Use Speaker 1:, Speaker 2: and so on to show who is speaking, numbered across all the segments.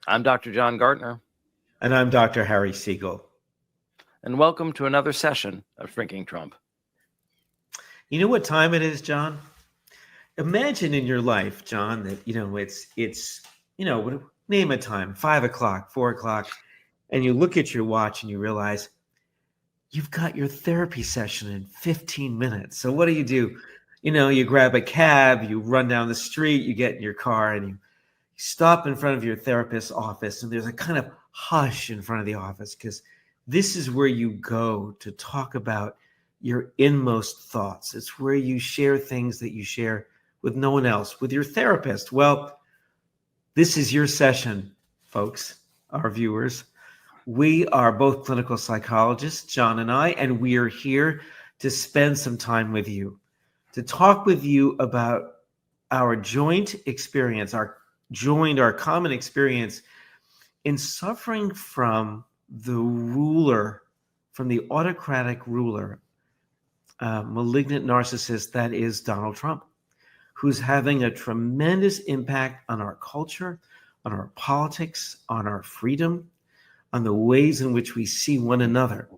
Speaker 1: I'm Dr. John Gartner.
Speaker 2: And I'm Dr. Harry Segal.
Speaker 1: And welcome to another session of Shrinking Trump.
Speaker 2: You know what time it is, John? Imagine in your life, John, that, it's name a time, 5 o'clock, 4 o'clock, and you look at your watch and you realize you've got your therapy session in 15 minutes. So what do? You grab a cab, you run down the street, you get in your car, and you stop in front of your therapist's office, and there's a kind of hush in front of the office because this is where you go to talk about your inmost thoughts. It's where you share things that you share with no one else, with your therapist. Well, this is your session, folks, our viewers. We are both clinical psychologists, John and I, and we are here to spend some time with you, to talk with you about our joint experience, our common experience in suffering from the ruler, from the autocratic ruler, malignant narcissist that is Donald Trump, who's having a tremendous impact on our culture, on our politics, on our freedom, on the ways in which we see one another.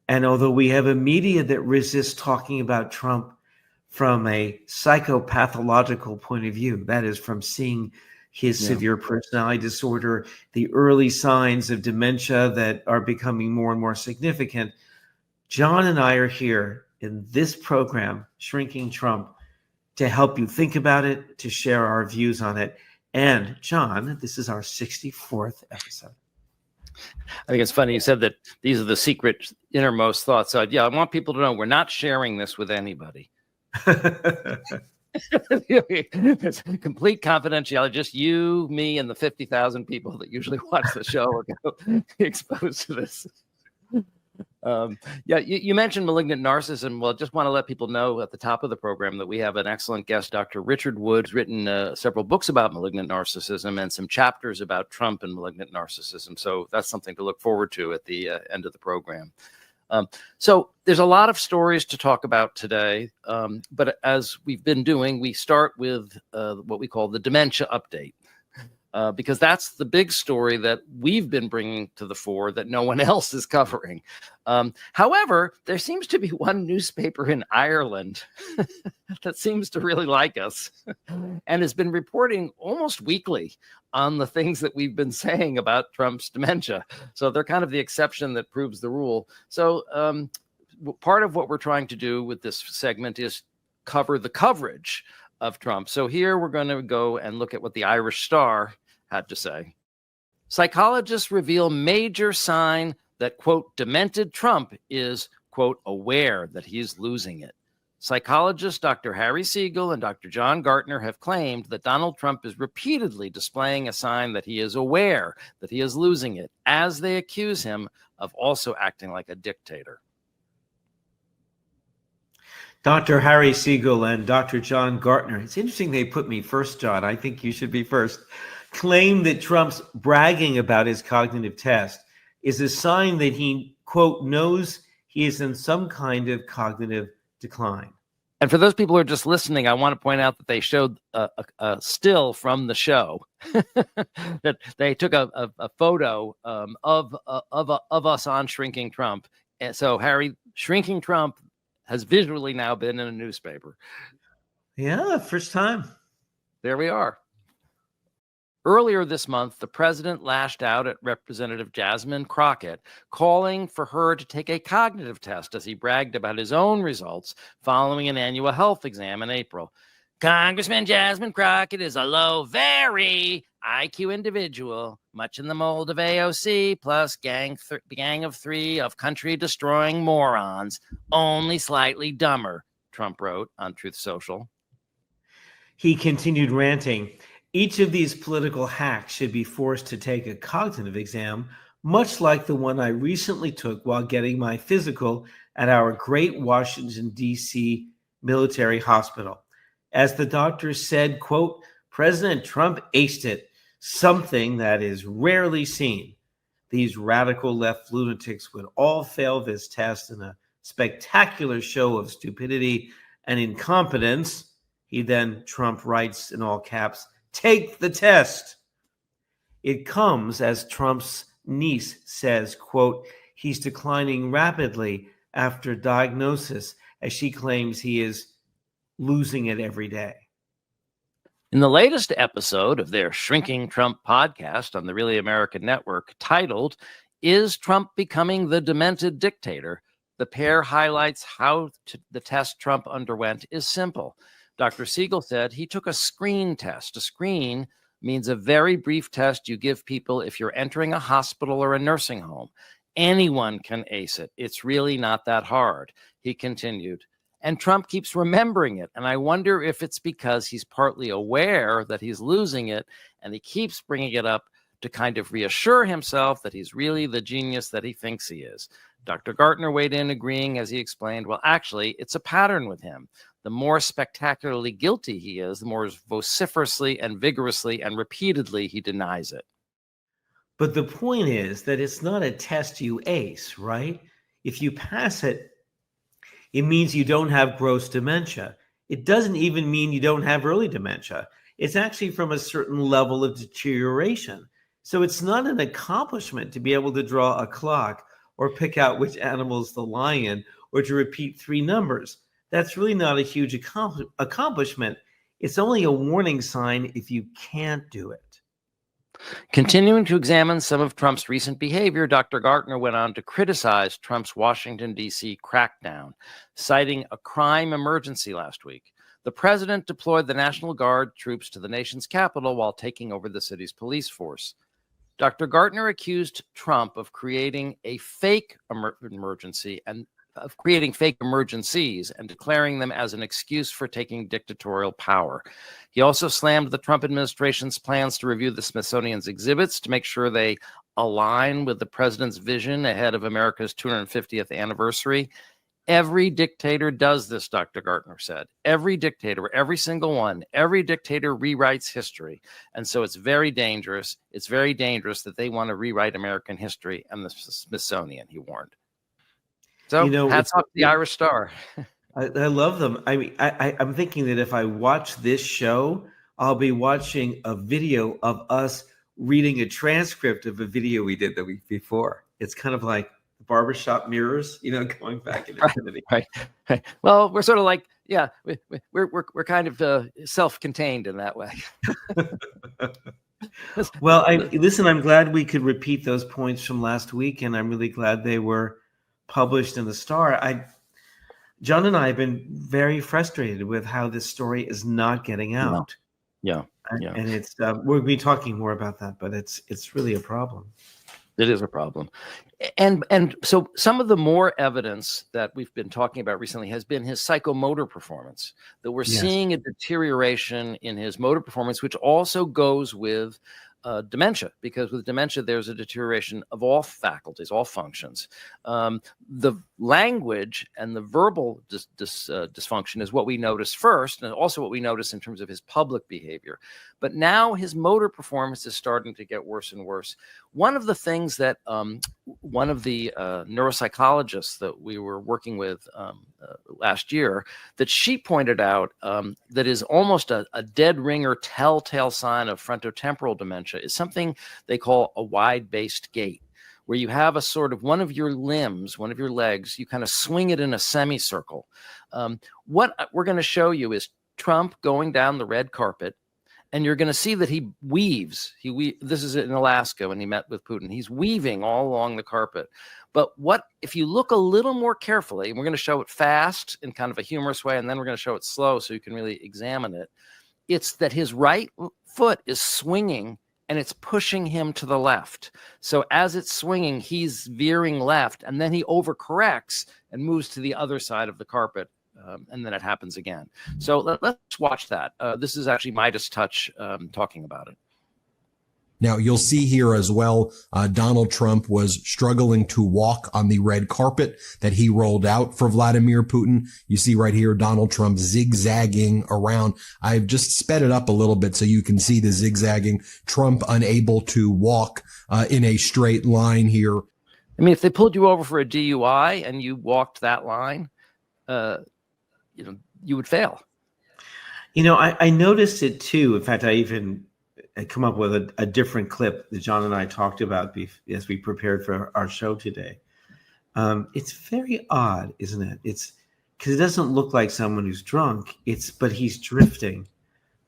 Speaker 2: And although we have a media that resists talking about Trump from a psychopathological point of view, that is, from seeing his severe personality disorder, the early signs of dementia that are becoming more and more significant, John and I are here in this program, Shrinking Trump, to help you think about it, to share our views on it. And John, this is our 64th episode.
Speaker 1: I think it's funny you said that these are the secret innermost thoughts. So I want people to know we're not sharing this with anybody. It's complete confidentiality. Just you, me, and the 50,000 people that usually watch the show are exposed to this. You mentioned malignant narcissism. Well, I just want to let people know at the top of the program that we have an excellent guest, Dr. Richard Woods, written several books about malignant narcissism and some chapters about Trump and malignant narcissism. So that's something to look forward to at the end of the program. So there's a lot of stories to talk about today, but as we've been doing, we start with what we call the dementia update. Because that's the big story that we've been bringing to the fore that no one else is covering. However, there seems to be one newspaper in Ireland that seems to really like us and has been reporting almost weekly on the things that we've been saying about Trump's dementia. So they're kind of the exception that proves the rule. So part of what we're trying to do with this segment is cover the coverage of Trump. So here we're going to go and look at what the Irish Star had to say. Psychologists reveal major sign that, quote, demented Trump is, quote, aware that he's losing it. Psychologists Dr. Harry Segal and Dr. John Gartner have claimed that Donald Trump is repeatedly displaying a sign that he is aware that he is losing it, as they accuse him of also acting like a dictator.
Speaker 2: Dr. Harry Segal and Dr. John Gartner, it's interesting they put me first, John. I think you should be first. Claim that Trump's bragging about his cognitive test is a sign that he, quote, knows he is in some kind of cognitive decline.
Speaker 1: And for those people who are just listening, I want to point out that they showed a still from the show, that they took a photo of us on Shrinking Trump. And so, Harry, Shrinking Trump has visually now been in a newspaper.
Speaker 2: Yeah, first time.
Speaker 1: There we are. Earlier this month, the president lashed out at Representative Jasmine Crockett, calling for her to take a cognitive test as he bragged about his own results following an annual health exam in April. Congressman Jasmine Crockett is a low, very IQ individual, much in the mold of AOC, plus gang of three of country-destroying morons, only slightly dumber, Trump wrote on Truth Social.
Speaker 2: He continued ranting, each of these political hacks should be forced to take a cognitive exam, much like the one I recently took while getting my physical at our great Washington, D.C. military hospital. As the doctor said, quote, President Trump aced it, something that is rarely seen. These radical left lunatics would all fail this test in a spectacular show of stupidity and incompetence. He then, Trump writes in all caps, take the test. It comes, as Trump's niece says, quote, he's declining rapidly after diagnosis, as she claims he is losing it every day.
Speaker 1: In the latest episode of their Shrinking Trump podcast on the Really American Network, titled, Is Trump Becoming the Demented Dictator?, the pair highlights how the test Trump underwent is simple. Dr. Segal said he took a screen test. A screen means a very brief test you give people if you're entering a hospital or a nursing home. Anyone can ace it. It's really not that hard, he continued. And Trump keeps remembering it. And I wonder if it's because he's partly aware that he's losing it, and he keeps bringing it up to kind of reassure himself that he's really the genius that he thinks he is. Dr. Gartner weighed in, agreeing, as he explained, well, actually, it's a pattern with him. The more spectacularly guilty he is, the more vociferously and vigorously and repeatedly he denies it.
Speaker 2: But the point is that it's not a test you ace, right? If you pass it, it means you don't have gross dementia. It doesn't even mean you don't have early dementia. It's actually from a certain level of deterioration. So it's not an accomplishment to be able to draw a clock or pick out which animal's the lion or to repeat 3 numbers. That's really not a huge accomplishment. It's only a warning sign if you can't do it.
Speaker 1: Continuing to examine some of Trump's recent behavior, Dr. Gartner went on to criticize Trump's Washington, D.C. crackdown, citing a crime emergency last week. The president deployed the National Guard troops to the nation's capital while taking over the city's police force. Dr. Gartner accused Trump of creating a fake emergency and of creating fake emergencies and declaring them as an excuse for taking dictatorial power. He also slammed the Trump administration's plans to review the Smithsonian's exhibits to make sure they align with the president's vision ahead of America's 250th anniversary. Every dictator does this, Dr. Gartner said. Every dictator, every single one, every dictator rewrites history. And so it's very dangerous. It's very dangerous that they want to rewrite American history and the Smithsonian, he warned. So hats off to the Irish Star.
Speaker 2: I love them. I mean, I'm thinking that if I watch this show, I'll be watching a video of us reading a transcript of a video we did the week before. It's kind of like barbershop mirrors, going back in infinity.
Speaker 1: Right. Well, we're sort of like, we're kind of self-contained in that way.
Speaker 2: Well, I'm glad we could repeat those points from last week, and I'm really glad they were published in the Star. John and I have been very frustrated with how this story is not getting out.
Speaker 1: Yeah.
Speaker 2: And it's we'll be talking more about that, but it's really a problem.
Speaker 1: It is a problem. And so some of the more evidence that we've been talking about recently has been his psychomotor performance, that we're seeing a deterioration in his motor performance, which also goes with dementia, because with dementia, there's a deterioration of all faculties, all functions. The language and the verbal dysfunction is what we notice first, and also what we notice in terms of his public behavior. But now his motor performance is starting to get worse and worse. One of the things that one of the neuropsychologists that we were working with last year, that she pointed out that is almost a dead ringer telltale sign of frontotemporal dementia is something they call a wide-based gait, where you have a sort of one of your limbs, one of your legs, you kind of swing it in a semicircle. What we're going to show you is Trump going down the red carpet, and you're going to see that he weaves. This is in Alaska when he met with Putin. He's weaving all along the carpet. But if you look a little more carefully, and we're going to show it fast in kind of a humorous way, and then we're going to show it slow so you can really examine it, it's that his right foot is swinging and it's pushing him to the left. So as it's swinging, he's veering left, and then he overcorrects and moves to the other side of the carpet. And then it happens again. So let's watch that. This is actually Midas Touch talking about it.
Speaker 3: Now, you'll see here as well, Donald Trump was struggling to walk on the red carpet that he rolled out for Vladimir Putin. You see right here, Donald Trump zigzagging around. I've just sped it up a little bit so you can see the zigzagging. Trump unable to walk in a straight line here.
Speaker 1: I mean, if they pulled you over for a DUI and you walked that line, you would fail.
Speaker 2: I noticed it too. In fact, I even come up with a different clip that John and I talked about as we prepared for our show today. It's very odd, isn't it? It's because it doesn't look like someone who's drunk. But he's drifting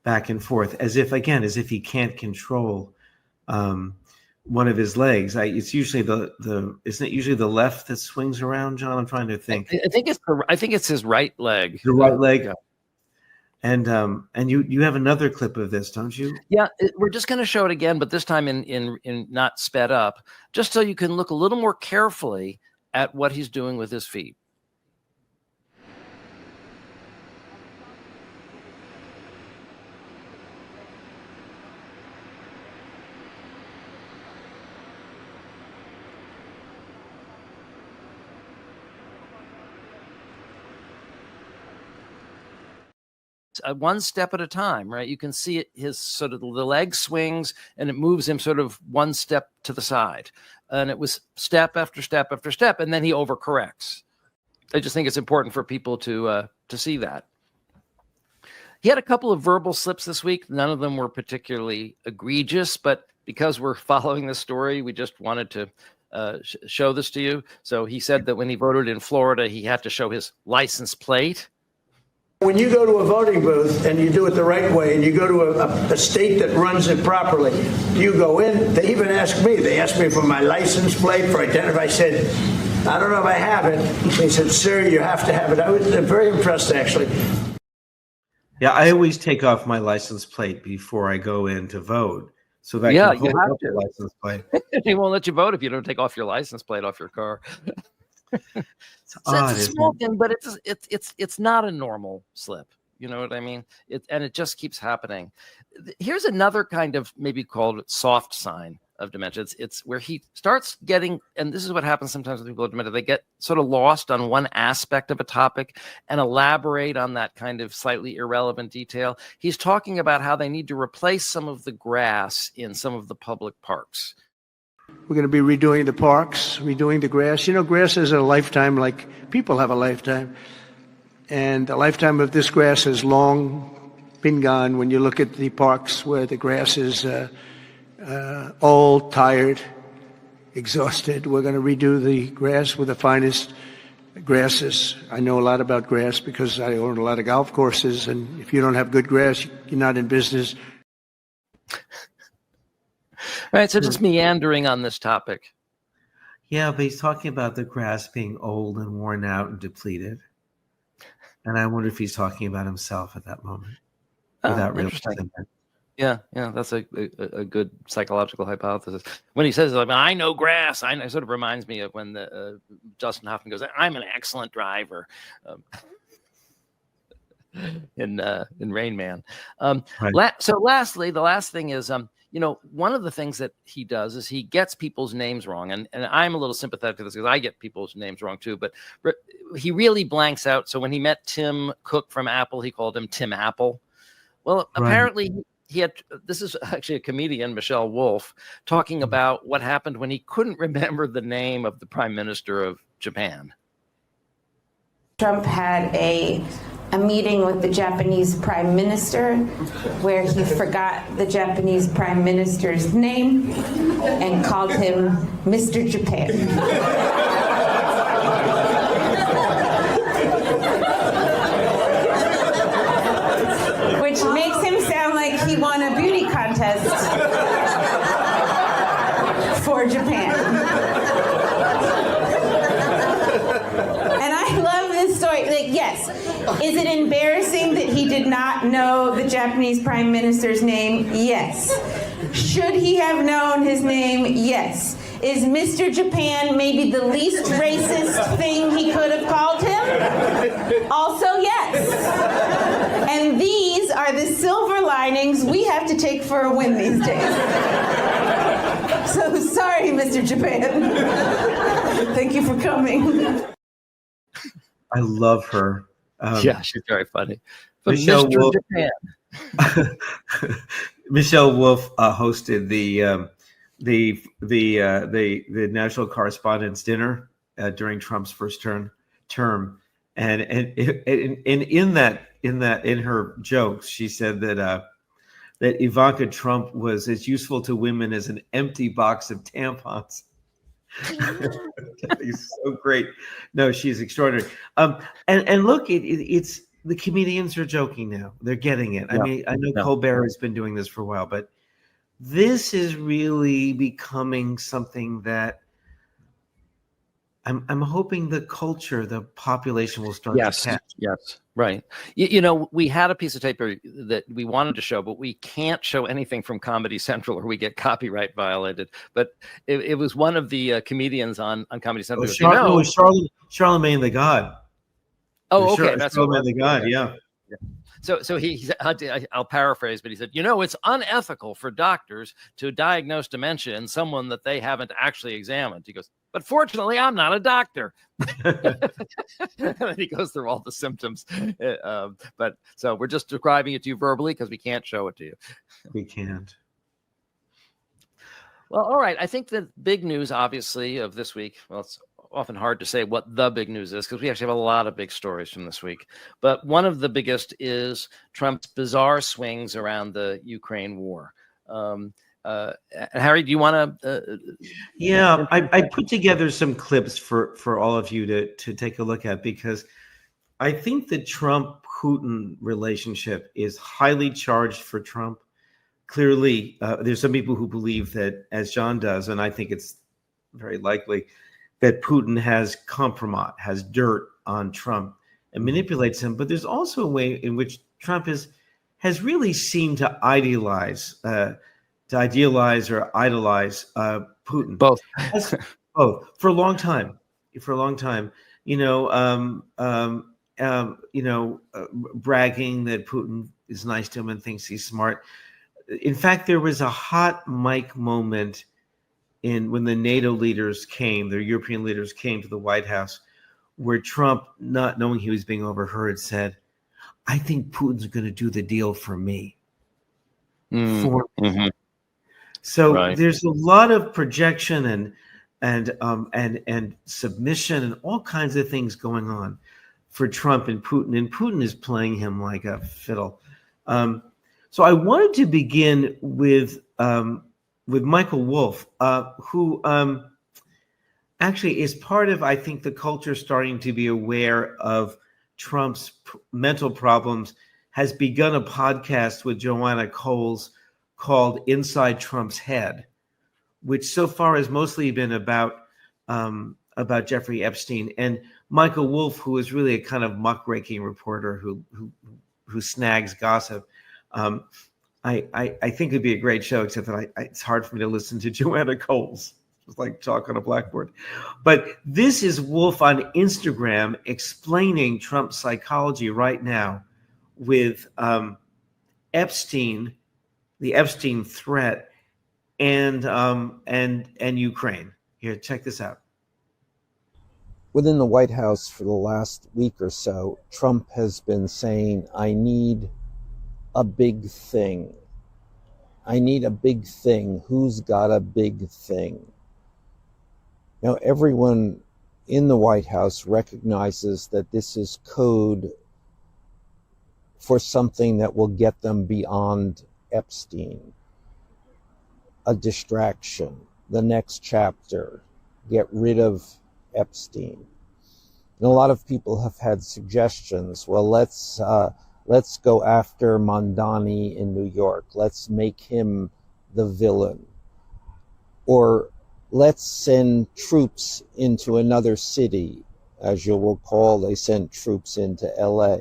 Speaker 2: back and forth as if he can't control one of his legs. It's usually isn't it usually the left that swings around, John? I'm trying to think.
Speaker 1: I think it's his right leg.
Speaker 2: The right leg. Yeah. And you have another clip of this, don't you?
Speaker 1: Yeah, we're just going to show it again, but this time in not sped up, just so you can look a little more carefully at what he's doing with his feet. One step at a time, right? You can see it, his sort of the leg swings and it moves him sort of one step to the side. And it was step after step after step. And then he overcorrects. I just think it's important for people to see that. He had a couple of verbal slips this week. None of them were particularly egregious, but because we're following this story, we just wanted to show this to you. So he said that when he voted in Florida, he had to show his license plate.
Speaker 4: When you go to a voting booth and you do it the right way and you go to a state that runs it properly, you go in, they even ask me. They asked me for my license plate, for identity. I said, I don't know if I have it. They said, sir, you have to have it. I was very impressed, actually.
Speaker 2: Yeah, I always take off my license plate before I go in to vote. So that
Speaker 1: you
Speaker 2: can
Speaker 1: have
Speaker 2: hold
Speaker 1: to.
Speaker 2: The license plate.
Speaker 1: He won't let you vote if you don't take off your license plate off your car.
Speaker 2: It's odd,
Speaker 1: it's a small thing, but it's not a normal slip. You know what I mean? It just keeps happening. Here's another kind of maybe called soft sign of dementia. It's where he starts getting, and this is what happens sometimes with people with dementia, they get sort of lost on one aspect of a topic and elaborate on that kind of slightly irrelevant detail. He's talking about how they need to replace some of the grass in some of the public parks.
Speaker 4: We're going to be redoing the parks, redoing the grass. You know, grass is a lifetime like people have a lifetime. And the lifetime of this grass has long been gone when you look at the parks where the grass is old, tired, exhausted. We're going to redo the grass with the finest grasses. I know a lot about grass because I own a lot of golf courses. And if you don't have good grass, you're not in business.
Speaker 1: Right, so just meandering on this topic.
Speaker 2: Yeah, but he's talking about the grass being old and worn out and depleted. And I wonder if he's talking about himself at that moment. Without realizing that.
Speaker 1: Yeah, that's a good psychological hypothesis. When he says, I know grass, it sort of reminds me of when Justin Hoffman goes, I'm an excellent driver. In Rain Man. Right. So lastly, the last thing is, one of the things that he does is he gets people's names wrong. And I'm a little sympathetic to this because I get people's names wrong too, but he really blanks out. So when he met Tim Cook from Apple, he called him Tim Apple. Well, apparently he had, this is actually a comedian, Michelle Wolf, talking about what happened when he couldn't remember the name of the prime minister of Japan.
Speaker 5: Trump had a meeting with the Japanese prime minister where he forgot the Japanese prime minister's name and called him Mr. Japan. Which makes him sound like he won a beauty contest for Japan. And I love this story. Yes, is it embarrassing that he did not know the Japanese prime minister's name? Yes. Should he have known his name? Yes. Is Mr. Japan maybe the least racist thing he could have called him? Also, yes. And these are the silver linings we have to take for a win these days. So sorry, Mr. Japan. Thank you for coming.
Speaker 2: I love her.
Speaker 1: Yeah, she's very funny. But
Speaker 2: Michelle
Speaker 1: Mr.
Speaker 2: Wolf,
Speaker 1: Japan.
Speaker 2: Michelle Wolf hosted the national correspondents dinner during Trump's first term, and in her jokes, she said that that Ivanka Trump was as useful to women as an empty box of tampons. It's so great. No, she's extraordinary. And look, it's the comedians are joking now. They're getting it. I mean, I know Colbert has been doing this for a while, but this is really becoming something that I'm hoping the culture, the population will start to catch.
Speaker 1: Yes, right. You know, we had a piece of tape that we wanted to show, but we can't show anything from Comedy Central or we get copyright violated. But it was one of the comedians on Comedy Central.
Speaker 2: It was Charlemagne the God.
Speaker 1: Oh, okay. That's
Speaker 2: Charlemagne the God, yeah.
Speaker 1: So he I'll paraphrase, but he said, you know, it's unethical for doctors to diagnose dementia in someone that they haven't actually examined. He goes, but fortunately, I'm not a doctor. And he goes through all the symptoms. But so we're just describing it to you verbally because we can't show it to you.
Speaker 2: We can't.
Speaker 1: Well, all right. I think the big news, obviously, of this week, well, it's often hard to say what the big news is because we actually have a lot of big stories from this week. But one of the biggest is Trump's bizarre swings around the Ukraine war. Harry, do you want to?
Speaker 2: Yeah, I put together some clips for all of you to take a look at because I think the Trump-Putin relationship is highly charged for Trump. Clearly, there's some people who believe that, as John does, and I think it's very likely, that Putin has compromise, has dirt on Trump and manipulates him. But there's also a way in which Trump has really seemed to idealize or idolize Putin.
Speaker 1: Both.
Speaker 2: Both for a long time. Bragging that Putin is nice to him and thinks he's smart. In fact, there was a hot mic moment when the NATO leaders came, the European leaders came to the White House, where Trump, not knowing he was being overheard, said, I think Putin's going to do the deal for me. For me. Mm-hmm. So there's a lot of projection and submission and all kinds of things going on for Trump and Putin is playing him like a fiddle. So I wanted to begin with Michael Wolff, who actually is part of, I think, the culture starting to be aware of Trump's mental problems, has begun a podcast with Joanna Coles called Inside Trump's Head, which so far has mostly been about Jeffrey Epstein. And Michael Wolff, who is really a kind of muckraking reporter who snags gossip. I think it'd be a great show, except that it's hard for me to listen to Joanna Coles. It's like chalk on a blackboard. But this is Wolff on Instagram explaining Trump's psychology right now with Epstein, the Epstein threat, and Ukraine. Here, check this out.
Speaker 6: Within the White House for the last week or so, Trump has been saying, I need a big thing. I need a big thing. Who's got a big thing? Now, everyone in the White House recognizes that this is code for something that will get them beyond Epstein. A distraction, the next chapter, get rid of Epstein. And a lot of people have had suggestions. Well, let's go after Mondani in New York. Let's make him the villain. Or let's send troops into another city. As you'll recall, they sent troops into LA.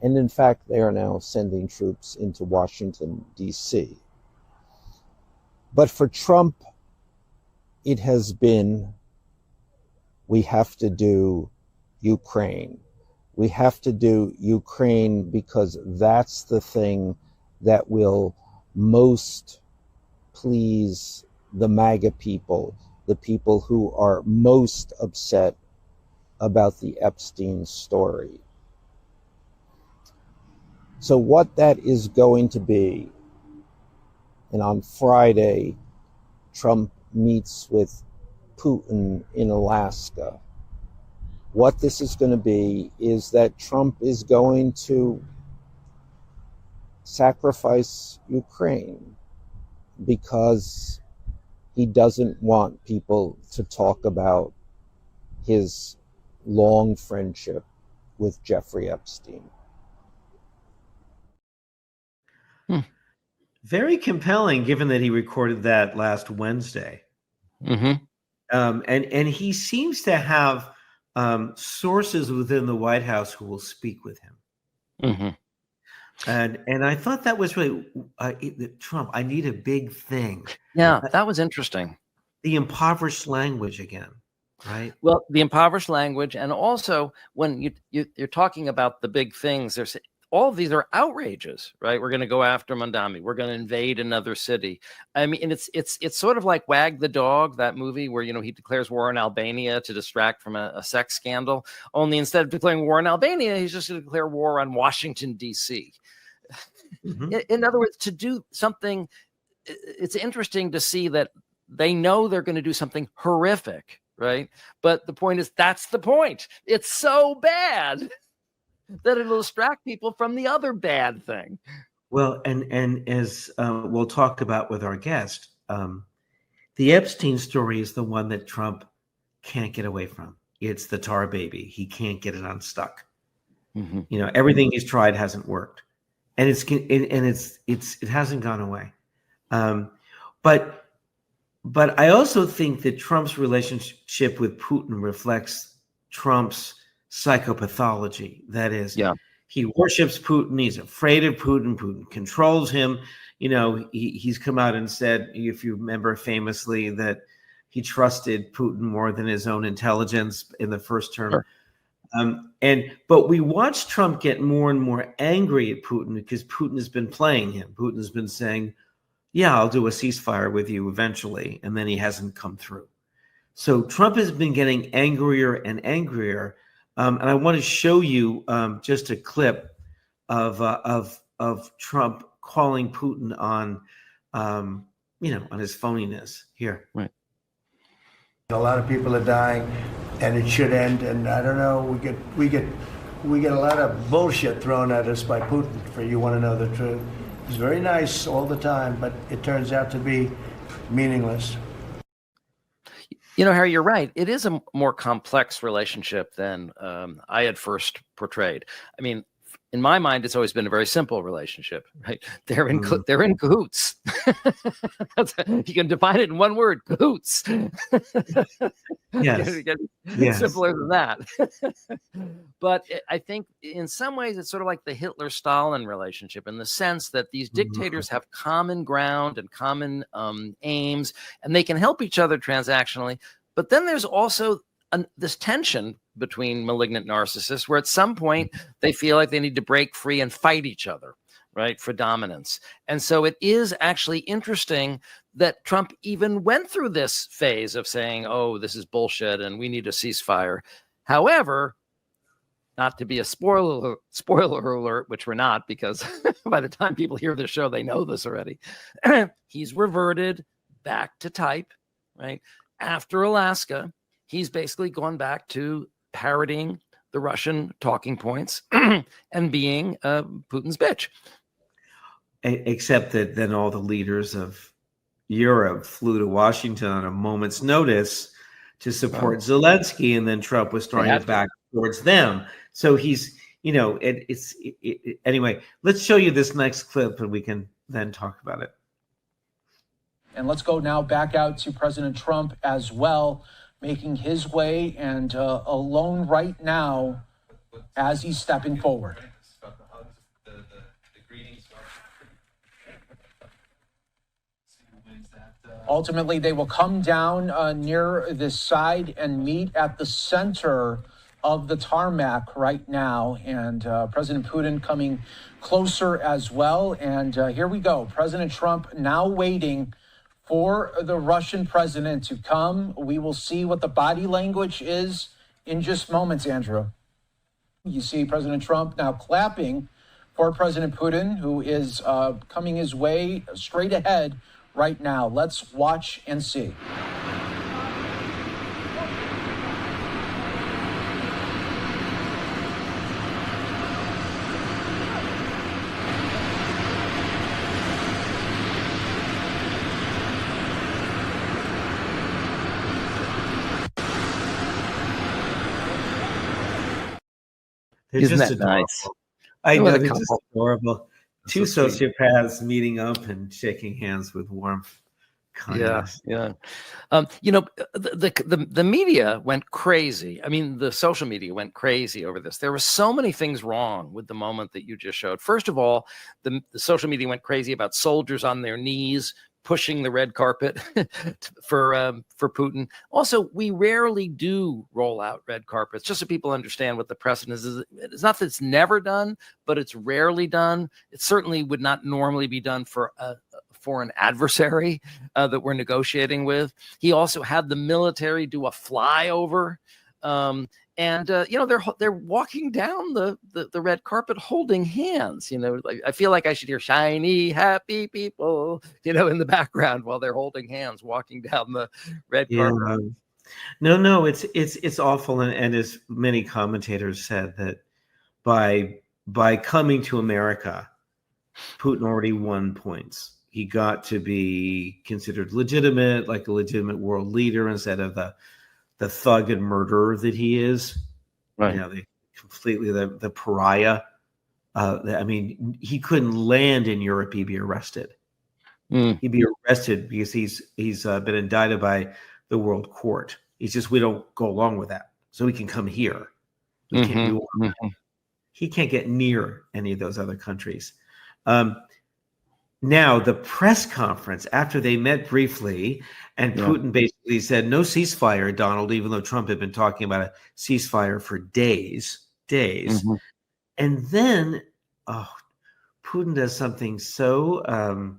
Speaker 6: And in fact, they are now sending troops into Washington, D.C. But for Trump, it has been, we have to do Ukraine. We have to do Ukraine because that's the thing that will most please the MAGA people, the people who are most upset about the Epstein story. So what that is going to be, and on Friday, Trump meets with Putin in Alaska. What this is going to be is that Trump is going to sacrifice Ukraine because he doesn't want people to talk about his long friendship with Jeffrey Epstein.
Speaker 2: Very compelling, given that he recorded that last Wednesday.
Speaker 1: Mm-hmm.
Speaker 2: And he seems to have sources within the White House who will speak with him.
Speaker 1: Mm-hmm.
Speaker 2: And I thought that was really Trump. I need a big thing.
Speaker 1: Yeah, that was interesting.
Speaker 2: The impoverished language again, right?
Speaker 1: Well, the impoverished language, and also when you're talking about the big things, there's all of these are outrages, right? We're going to go after Mondami. We're going to invade another city. I mean, and it's sort of like Wag the Dog, that movie where, he declares war on Albania to distract from a sex scandal. Only instead of declaring war on Albania, he's just going to declare war on Washington, D.C. Mm-hmm. In other words, to do something, it's interesting to see that they know they're going to do something horrific, right? But the point is, that's the point. It's so bad that it'll distract people from the other bad thing.
Speaker 2: Well, and as we'll talk about with our guest, the Epstein story is the one that Trump can't get away from. It's the tar baby. He can't get it unstuck. Mm-hmm. Everything he's tried hasn't worked, and it hasn't gone away. But I also think that Trump's relationship with Putin reflects Trump's psychopathology. That is, he worships Putin. He's afraid of Putin. Putin controls him. He's come out and said, if you remember famously, that he trusted Putin more than his own intelligence in the first term. Sure. But we watch Trump get more and more angry at Putin because Putin has been playing him. Putin has been saying, yeah, I'll do a ceasefire with you eventually. And then he hasn't come through. So Trump has been getting angrier and angrier. And I want to show you just a clip of Trump calling Putin on, on his phoniness here.
Speaker 1: Right.
Speaker 4: A lot of people are dying, and it should end. And I don't know, we get a lot of bullshit thrown at us by Putin. For you want to know the truth, he's very nice all the time, but it turns out to be meaningless.
Speaker 1: Harry, you're right. It is a more complex relationship than I had first portrayed. I mean, in my mind, it's always been a very simple relationship, right? They're in cahoots. You can define it in one word: cahoots.
Speaker 2: Yes.
Speaker 1: Yes. Simpler than that. But I think in some ways it's sort of like the Hitler-Stalin relationship, in the sense that these dictators have common ground and common aims, and they can help each other transactionally. But then there's also this tension between malignant narcissists, where at some point they feel like they need to break free and fight each other, right, for dominance. And so it is actually interesting that Trump even went through this phase of saying, oh, this is bullshit and we need a ceasefire. However, not to be a spoiler alert, which we're not, because by the time people hear this show, they know this already. He's reverted back to type, right? After Alaska, he's basically gone back to parroting the Russian talking points and being Putin's bitch.
Speaker 2: Except that then all the leaders of Europe flew to Washington on a moment's notice to support Zelensky, and then Trump was throwing it back towards them. So he's, anyway, let's show you this next clip and we can then talk about it.
Speaker 7: And let's go now back out to President Trump as well, making his way and alone right now as he's stepping forward. Ultimately, they will come down near this side and meet at the center of the tarmac right now. And President Putin coming closer as well. And here we go. President Trump now waiting for the Russian president to come. We will see what the body language is in just moments, Andrew. You see President Trump now clapping for President Putin, who is coming his way straight ahead right now. Let's watch and see.
Speaker 2: They're
Speaker 1: Isn't
Speaker 2: just
Speaker 1: that
Speaker 2: adorable.
Speaker 1: nice?
Speaker 2: I
Speaker 1: What
Speaker 2: know
Speaker 1: a
Speaker 2: they're just
Speaker 1: couple.
Speaker 2: adorable. Two
Speaker 1: So sweet.
Speaker 2: sociopaths meeting up and shaking hands with warmth,
Speaker 1: Yeah,
Speaker 2: kindness.
Speaker 1: yeah. The media went crazy. I mean, the social media went crazy over this. There were so many things wrong with the moment that you just showed. First of all, the social media went crazy about soldiers on their knees pushing the red carpet for Putin. Also, we rarely do roll out red carpets, just so people understand what the precedent is. It's not that it's never done, but it's rarely done. It certainly would not normally be done for a foreign adversary that we're negotiating with. He also had the military do a flyover. They're walking down the red carpet holding hands. Like, I feel like I should hear shiny, happy people, in the background while they're holding hands walking down the red carpet.
Speaker 2: No, it's awful. And as many commentators said, that by coming to America, Putin already won points. He got to be considered legitimate, like a legitimate world leader, instead of the thug and murderer that he is.
Speaker 1: Right.
Speaker 2: Completely the pariah. I mean, he couldn't land in Europe. He'd be arrested. He'd be arrested because he's been indicted by the World Court. It's just, we don't go along with that. So he can come here. We can't do all that. He can't get near any of those other countries. Now, the press conference after they met briefly, and Putin basically said, no ceasefire, Donald, even though Trump had been talking about a ceasefire for days. And then, Putin does something so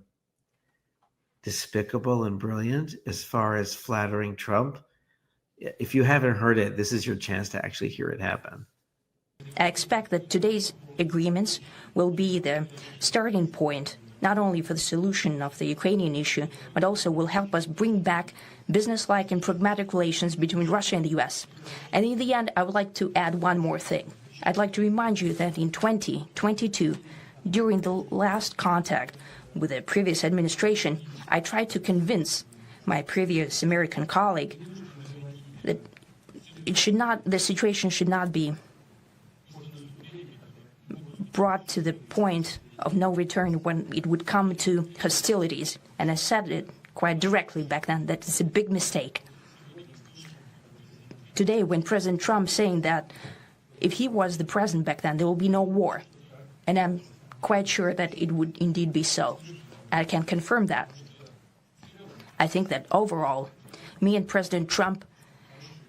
Speaker 2: despicable and brilliant as far as flattering Trump. If you haven't heard it, this is your chance to actually hear it happen.
Speaker 8: I expect that today's agreements will be the starting point, not only for the solution of the Ukrainian issue, but also will help us bring back business-like and pragmatic relations between Russia and the U.S. And in the end, I would like to add one more thing. I'd like to remind you that in 2022, during the last contact with the previous administration, I tried to convince my previous American colleague that the situation should not be brought to the point of no return when it would come to hostilities. And I said it quite directly back then, that it's a big mistake. Today, when President Trump saying that if he was the president back then, there will be no war. And I'm quite sure that it would indeed be so. I can confirm that. I think that overall, me and President Trump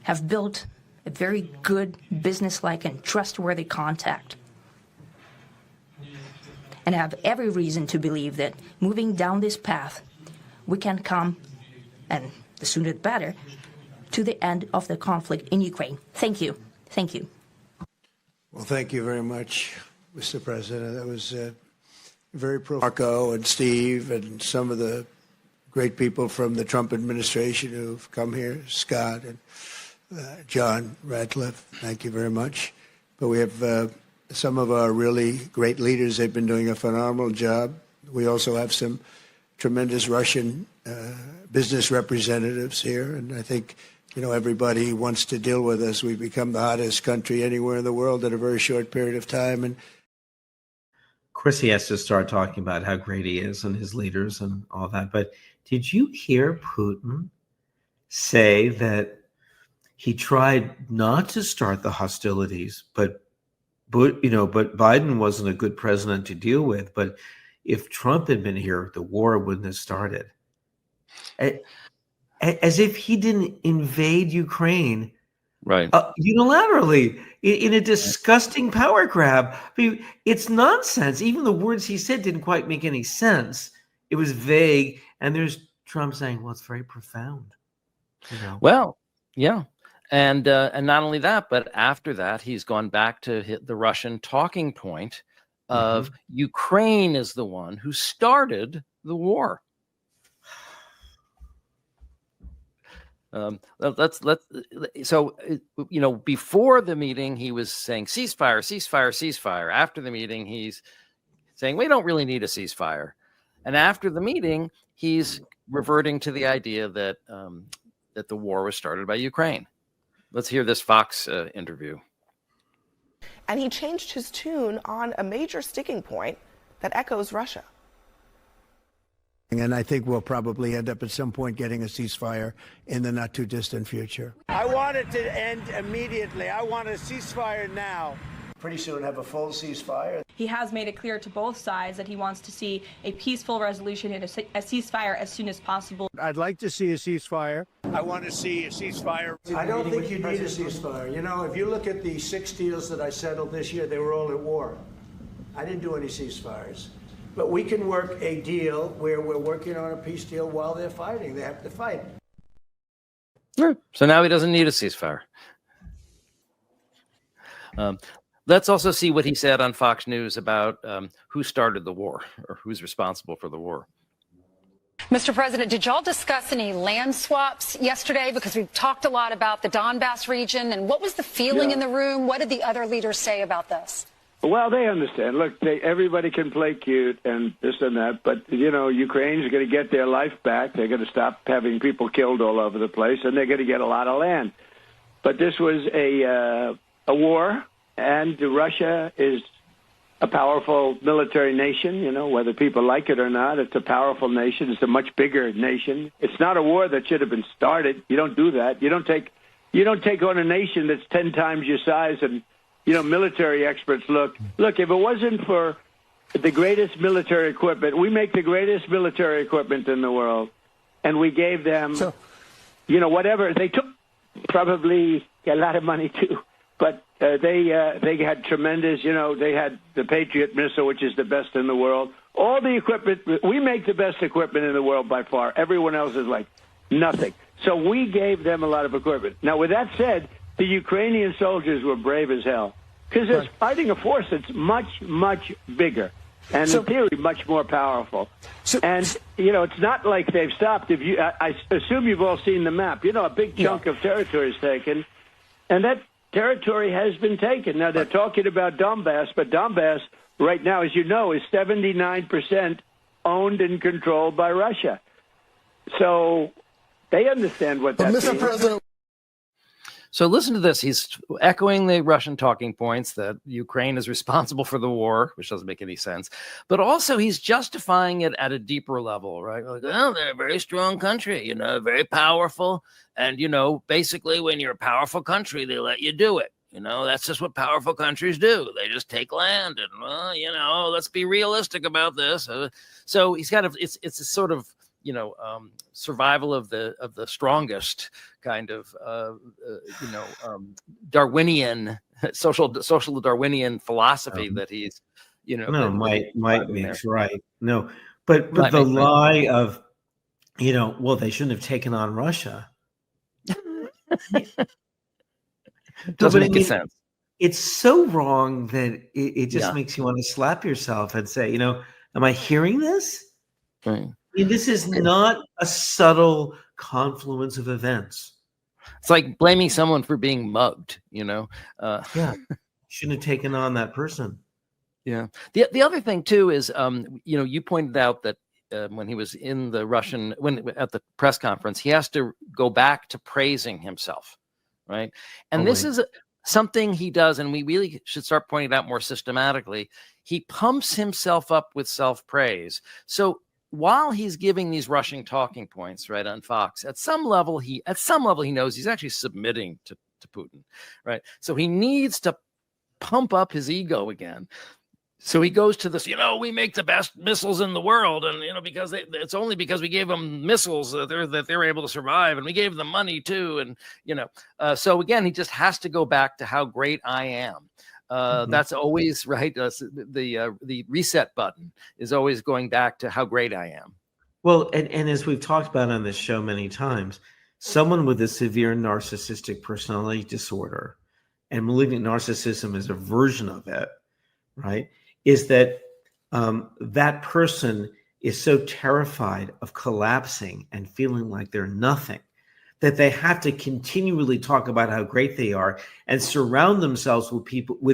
Speaker 8: have built a very good business-like and trustworthy contact. And I have every reason to believe that moving down this path, we can come, and the sooner the better, to the end of the conflict in Ukraine. Thank you. Thank you.
Speaker 4: Well, thank you very much, Mr. President. That was very profound. Marco and Steve and some of the great people from the Trump administration who've come here, Scott and John Radcliffe. Thank you very much. But we have some of our really great leaders. They've been doing a phenomenal job. We also have some tremendous Russian business representatives here. And I think, everybody wants to deal with us. We've become the hottest country anywhere in the world in a very short period of time. And
Speaker 2: of course, he has to start talking about how great he is and his leaders and all that. But did you hear Putin say that he tried not to start the hostilities, but Biden wasn't a good president to deal with. But if Trump had been here, the war wouldn't have started. As if he didn't invade Ukraine,
Speaker 1: Right,
Speaker 2: unilaterally in a disgusting power grab. I mean, it's nonsense. Even the words he said didn't quite make any sense. It was vague. And there's Trump saying, "Well, it's very profound."
Speaker 1: Well, yeah. And not only that, but after that, he's gone back to hit the Russian talking point of Ukraine is the one who started the war. Before the meeting, he was saying ceasefire, ceasefire, ceasefire. After the meeting, he's saying we don't really need a ceasefire. And after the meeting, he's reverting to the idea that that the war was started by Ukraine. Let's hear this Fox interview.
Speaker 9: and he changed his tune on a major sticking point that echoes Russia.
Speaker 4: And I think we'll probably end up at some point getting a ceasefire in the not too distant future. I want it to end immediately. I want a ceasefire now. Pretty soon have a full ceasefire.
Speaker 10: He has made it clear to both sides that he wants to see a peaceful resolution and a ceasefire as soon as possible.
Speaker 4: I'd like to see a ceasefire. I want to see a ceasefire. I don't think you need a ceasefire. You know, if you look at the 6 deals that I settled this year, they were all at war. I didn't do any ceasefires. But we can work a deal where we're working on a peace deal while they're fighting. They have to fight.
Speaker 1: So now he doesn't need a ceasefire. Let's also see what he said on Fox News about who started the war or who's responsible for the war.
Speaker 11: Mr. President, did y'all discuss any land swaps yesterday? Because we've talked a lot about the Donbass region. And what was the feeling in the room? What did the other leaders say about this?
Speaker 12: Well, they understand. Look, everybody can play cute and this and that, but, you know, Ukraine's going to get their life back. They're going to stop having people killed all over the place, and they're going to get a lot of land. But this was a war, and Russia is a powerful military nation, you know, whether people like it or not. It's a powerful nation. It's a much bigger nation. It's not a war that should have been started. You don't do that. You don't take on a nation that's 10 times your size. And you know, military experts look, if it wasn't for the greatest military equipment, we make the greatest military equipment in the world, and we gave them, you know, whatever. They took probably a lot of money too, but they had tremendous, you know, they had the Patriot missile, which is the best in the world. All the equipment, we make the best equipment in the world by far. Everyone else is like nothing. So we gave them a lot of equipment. Now, with that said, the Ukrainian soldiers were brave as hell because they're fighting a force that's much, much bigger and, in theory, much more powerful. And, you know, it's not like they've stopped. I assume you've all seen the map. You know, a big chunk of territory is taken, and that territory has been taken. Now, they're talking about Donbass, but Donbass right now, as you know, is 79% owned and controlled by Russia. So they understand what that means. Mr. President.
Speaker 1: So listen to this. He's echoing the Russian talking points that Ukraine is responsible for the war, which doesn't make any sense. But also he's justifying it at a deeper level, right? Like, oh, they're a very strong country, you know, very powerful. And, you know, basically when you're a powerful country, they let you do it. You know, that's just what powerful countries do. They just take land and, well, you know, let's be realistic about this. So he's kind of, it's a sort of, you know, survival of the strongest kind of, Darwinian social Darwinian philosophy that he's, you know.
Speaker 2: No, might makes right. No, but the lie of, you know, well, they shouldn't have taken on Russia.
Speaker 1: Doesn't make any sense.
Speaker 2: It's so wrong that it just makes you want to slap yourself and say, you know, am I hearing this?
Speaker 1: Right.
Speaker 2: I mean, this is not a subtle confluence of events.
Speaker 1: It's like blaming someone for being mugged, you know?
Speaker 2: Shouldn't have taken on that person.
Speaker 1: Yeah. The other thing too is, you know, you pointed out that when he was in the Russian, at the press conference, he has to go back to praising himself, right? And this is something he does, and we really should start pointing it out more systematically. He pumps himself up with self-praise. So while he's giving these Russian talking points, right, on Fox, at some level he knows he's actually submitting to Putin, right? So he needs to pump up his ego again. So he goes to this, you know, we make the best missiles in the world, and you know, because it's only because we gave them missiles that they're able to survive, and we gave them money too, and you know, so again, he just has to go back to how great I am. That's always right. The reset button is always going back to how great I am.
Speaker 2: Well, and as we've talked about on this show many times, someone with a severe narcissistic personality disorder, and malignant narcissism is a version of it, right? Is that that person is so terrified of collapsing and feeling like they're nothing that they have to continually talk about how great they are and surround themselves with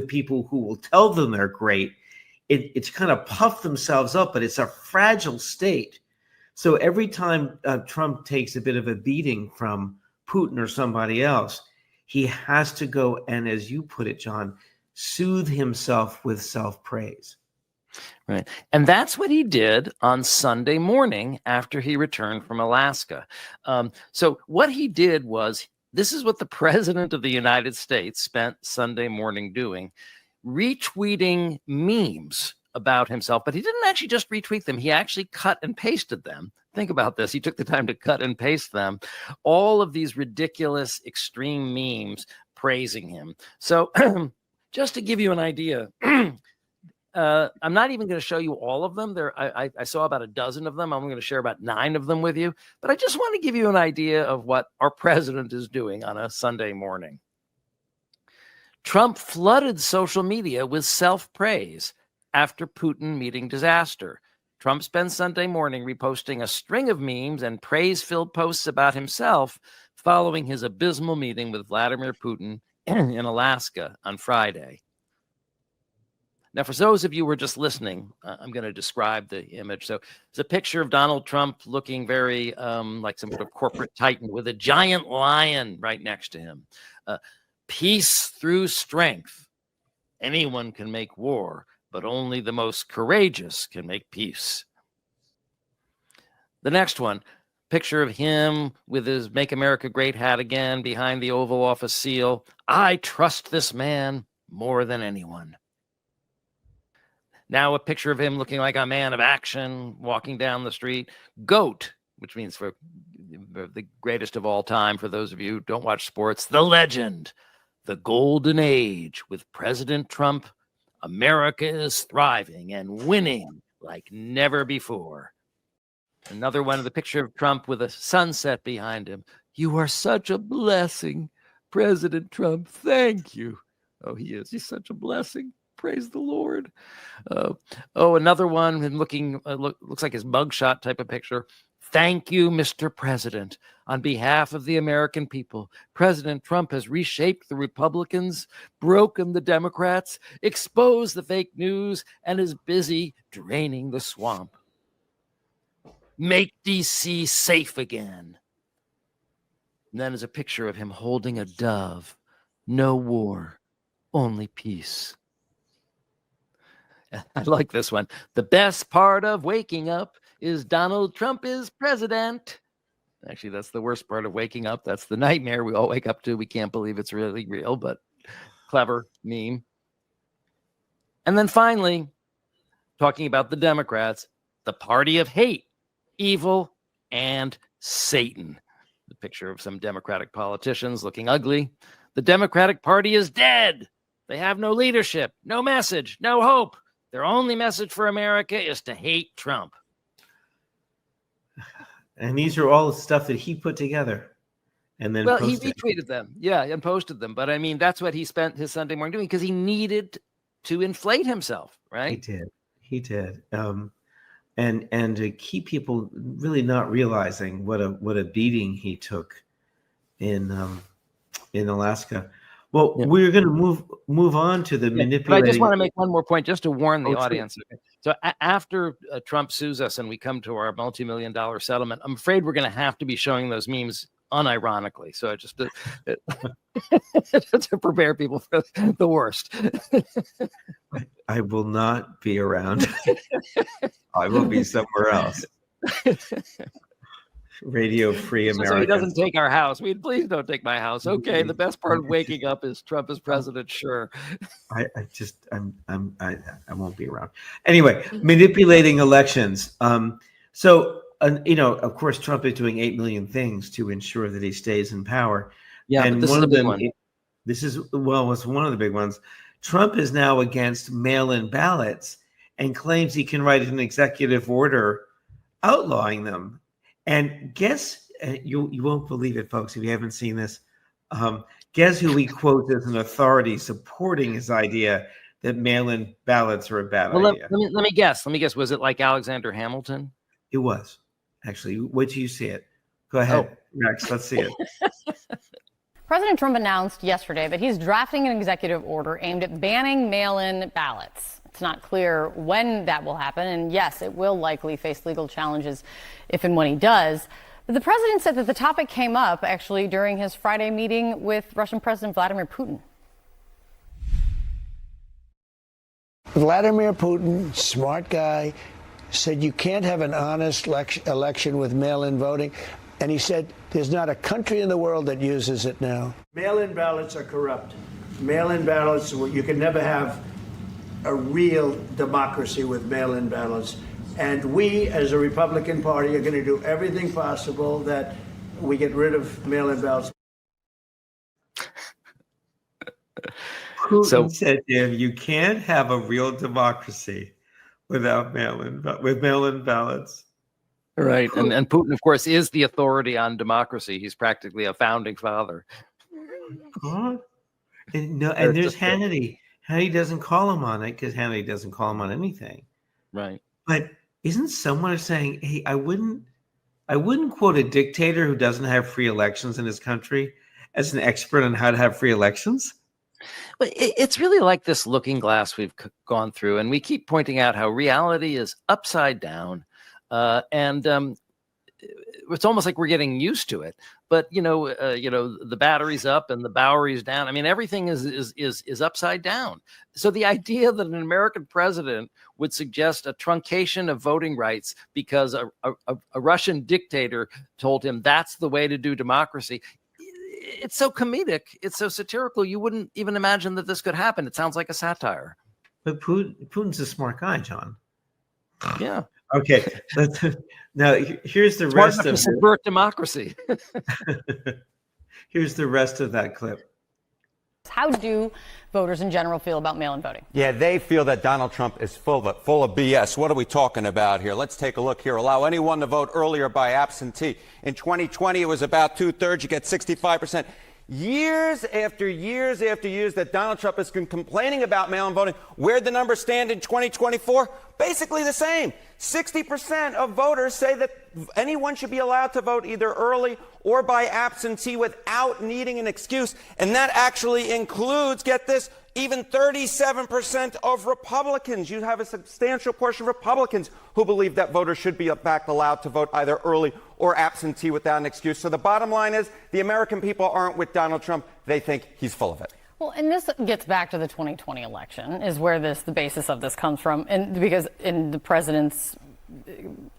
Speaker 2: people who will tell them they're great. It's kind of puff themselves up, but it's a fragile state. So every time Trump takes a bit of a beating from Putin or somebody else, he has to go and, as you put it, John, soothe himself with self-praise.
Speaker 1: Right. And that's what he did on Sunday morning after he returned from Alaska. So what he did was, this is what the president of the United States spent Sunday morning doing, retweeting memes about himself. But he didn't actually just retweet them. He actually cut and pasted them. Think about this. He took the time to cut and paste them. All of these ridiculous, extreme memes praising him. So just to give you an idea, I'm not even going to show you all of them. I saw about a dozen of them. I'm going to share about 9 of them with you. But I just want to give you an idea of what our president is doing on a Sunday morning. Trump flooded social media with self-praise after Putin meeting disaster. Trump spends Sunday morning reposting a string of memes and praise-filled posts about himself following his abysmal meeting with Vladimir Putin in Alaska on Friday. Now, for those of you who are just listening, I'm going to describe the image. So it's a picture of Donald Trump looking very like some sort of corporate titan with a giant lion right next to him. Peace through strength. Anyone can make war, but only the most courageous can make peace. The next one, picture of him with his Make America Great hat again behind the Oval Office seal. I trust this man more than anyone. Now a picture of him looking like a man of action, walking down the street. GOAT, which means for the greatest of all time, for those of you who don't watch sports, the legend, the golden age with President Trump. America is thriving and winning like never before. Another one of the picture of Trump with a sunset behind him. You are such a blessing, President Trump. Thank you. Oh, he is. He's such a blessing. Praise the Lord. Another one looking looks like his mugshot type of picture. Thank you, Mr. President. On behalf of the American people, President Trump has reshaped the Republicans, broken the Democrats, exposed the fake news, and is busy draining the swamp. Make D.C. safe again. And then there's a picture of him holding a dove. No war, only peace. I like this one. The best part of waking up is Donald Trump is president. Actually, that's the worst part of waking up. That's the nightmare we all wake up to. We can't believe it's really real, but clever meme. And then finally, talking about the Democrats, the party of hate, evil, and Satan. The picture of some Democratic politicians looking ugly. The Democratic Party is dead. They have no leadership, no message, no hope. Their only message for America is to hate Trump.
Speaker 2: And these are all the stuff that he put together and then posted.
Speaker 1: He retweeted them. Yeah, and posted them. But I mean, that's what he spent his Sunday morning doing because he needed to inflate himself, right?
Speaker 2: He did. And to keep people really not realizing what a beating he took in Alaska. Well, we're going to move on to the manipulating.
Speaker 1: But I just want to make one more point just to warn the audience. Sure. So after Trump sues us and we come to our multi-million-dollar settlement, I'm afraid we're going to have to be showing those memes unironically. So just to prepare people for the worst.
Speaker 2: I will not be around. I will be somewhere else. Radio Free America.
Speaker 1: So he doesn't take our house. Please don't take my house. Okay, the best part of waking up is Trump as president. Sure.
Speaker 2: I won't be around. Anyway, manipulating elections. So of course, Trump is doing 8 million things to ensure that he stays in power.
Speaker 1: Yeah,
Speaker 2: and
Speaker 1: but this is a big one.
Speaker 2: It's one of the big ones. Trump is now against mail-in ballots and claims he can write an executive order outlawing them. And guess, you won't believe it, folks, if you haven't seen this. Guess who he quotes as an authority supporting his idea that mail-in ballots are a bad idea?
Speaker 1: Let me guess. Was it like Alexander Hamilton?
Speaker 2: It was. Actually, wait till you see it. Go ahead, Rex. Let's see it.
Speaker 13: President Trump announced yesterday that he's drafting an executive order aimed at banning mail-in ballots. It's not clear when that will happen, and yes, it will likely face legal challenges if and when he does. But the president said that the topic came up actually during his Friday meeting with Russian President Vladimir Putin.
Speaker 4: Vladimir Putin, smart guy, said you can't have an honest election with mail-in voting. And he said there's not a country in the world that uses it now. Mail-in ballots are corrupt. Mail-in ballots, you can never have a real democracy with mail-in ballots. And we, as a Republican Party, are going to do everything possible that we get rid of mail-in ballots.
Speaker 2: Putin said to him, you can't have a real democracy without mail-in ballots.
Speaker 1: Right. And Putin, of course, is the authority on democracy. He's practically a founding father.
Speaker 2: Huh? And there's Hannity. Hannity doesn't call him on it because Hannity doesn't call him on anything.
Speaker 1: Right.
Speaker 2: But isn't someone saying, hey, I wouldn't quote a dictator who doesn't have free elections in his country as an expert on how to have free elections?
Speaker 1: But it's really like this looking glass we've gone through, and we keep pointing out how reality is upside down, and it's almost like we're getting used to it. But the battery's up and the Bowery's down. I mean, everything is upside down. So the idea that an American president would suggest a truncation of voting rights because a Russian dictator told him that's the way to do democracy. It's so comedic. It's so satirical. You wouldn't even imagine that this could happen. It sounds like a satire.
Speaker 2: But Putin's a smart guy, John.
Speaker 1: Yeah.
Speaker 2: Okay. Now here's the
Speaker 1: Smart
Speaker 2: rest
Speaker 1: enough
Speaker 2: of
Speaker 1: to subvert democracy.
Speaker 2: Here's the rest of that clip.
Speaker 13: How do voters in general feel about mail-in voting?
Speaker 14: Yeah, they feel that Donald Trump is full of BS. What are we talking about here? Let's take a look here. Allow anyone to vote earlier by absentee. In 2020, it was about 2/3. You get 65%. Years after years after years that Donald Trump has been complaining about mail-in voting. Where'd the numbers stand in 2024? Basically the same. 60% of voters say that anyone should be allowed to vote either early or by absentee without needing an excuse. And that actually includes, get this, even 37% of Republicans. You have a substantial portion of Republicans who believe that voters should be back allowed to vote either early or absentee without an excuse. So the bottom line is the American people aren't with Donald Trump. They think he's full of it.
Speaker 13: Well, and this gets back to the 2020 election is where the basis of this comes from. And because in the president's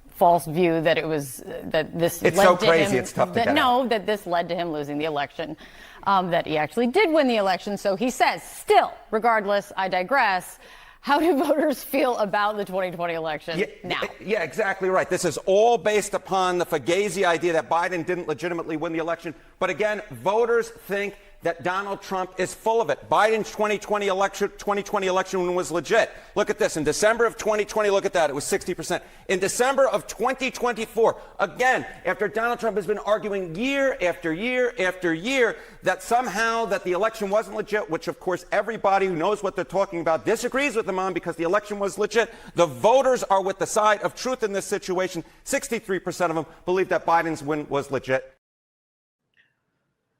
Speaker 13: false view that it was that this
Speaker 14: it's
Speaker 13: led
Speaker 14: so
Speaker 13: to
Speaker 14: crazy
Speaker 13: him,
Speaker 14: it's tough to
Speaker 13: that,
Speaker 14: get
Speaker 13: no
Speaker 14: out.
Speaker 13: that this led to him losing the election, that he actually did win the election. So he says, still, regardless, I digress. How do voters feel about the 2020 election now?
Speaker 14: Yeah, exactly right. This is all based upon the Fugazi idea that Biden didn't legitimately win the election. But again, voters think that Donald Trump is full of it. Biden's 2020 election was legit. Look at this. In December of 2020, look at that. It was 60%. In December of 2024, again, after Donald Trump has been arguing year after year after year that somehow that the election wasn't legit, which of course everybody who knows what they're talking about disagrees with them on because the election was legit. The voters are with the side of truth in this situation. 63% of them believe that Biden's win was legit.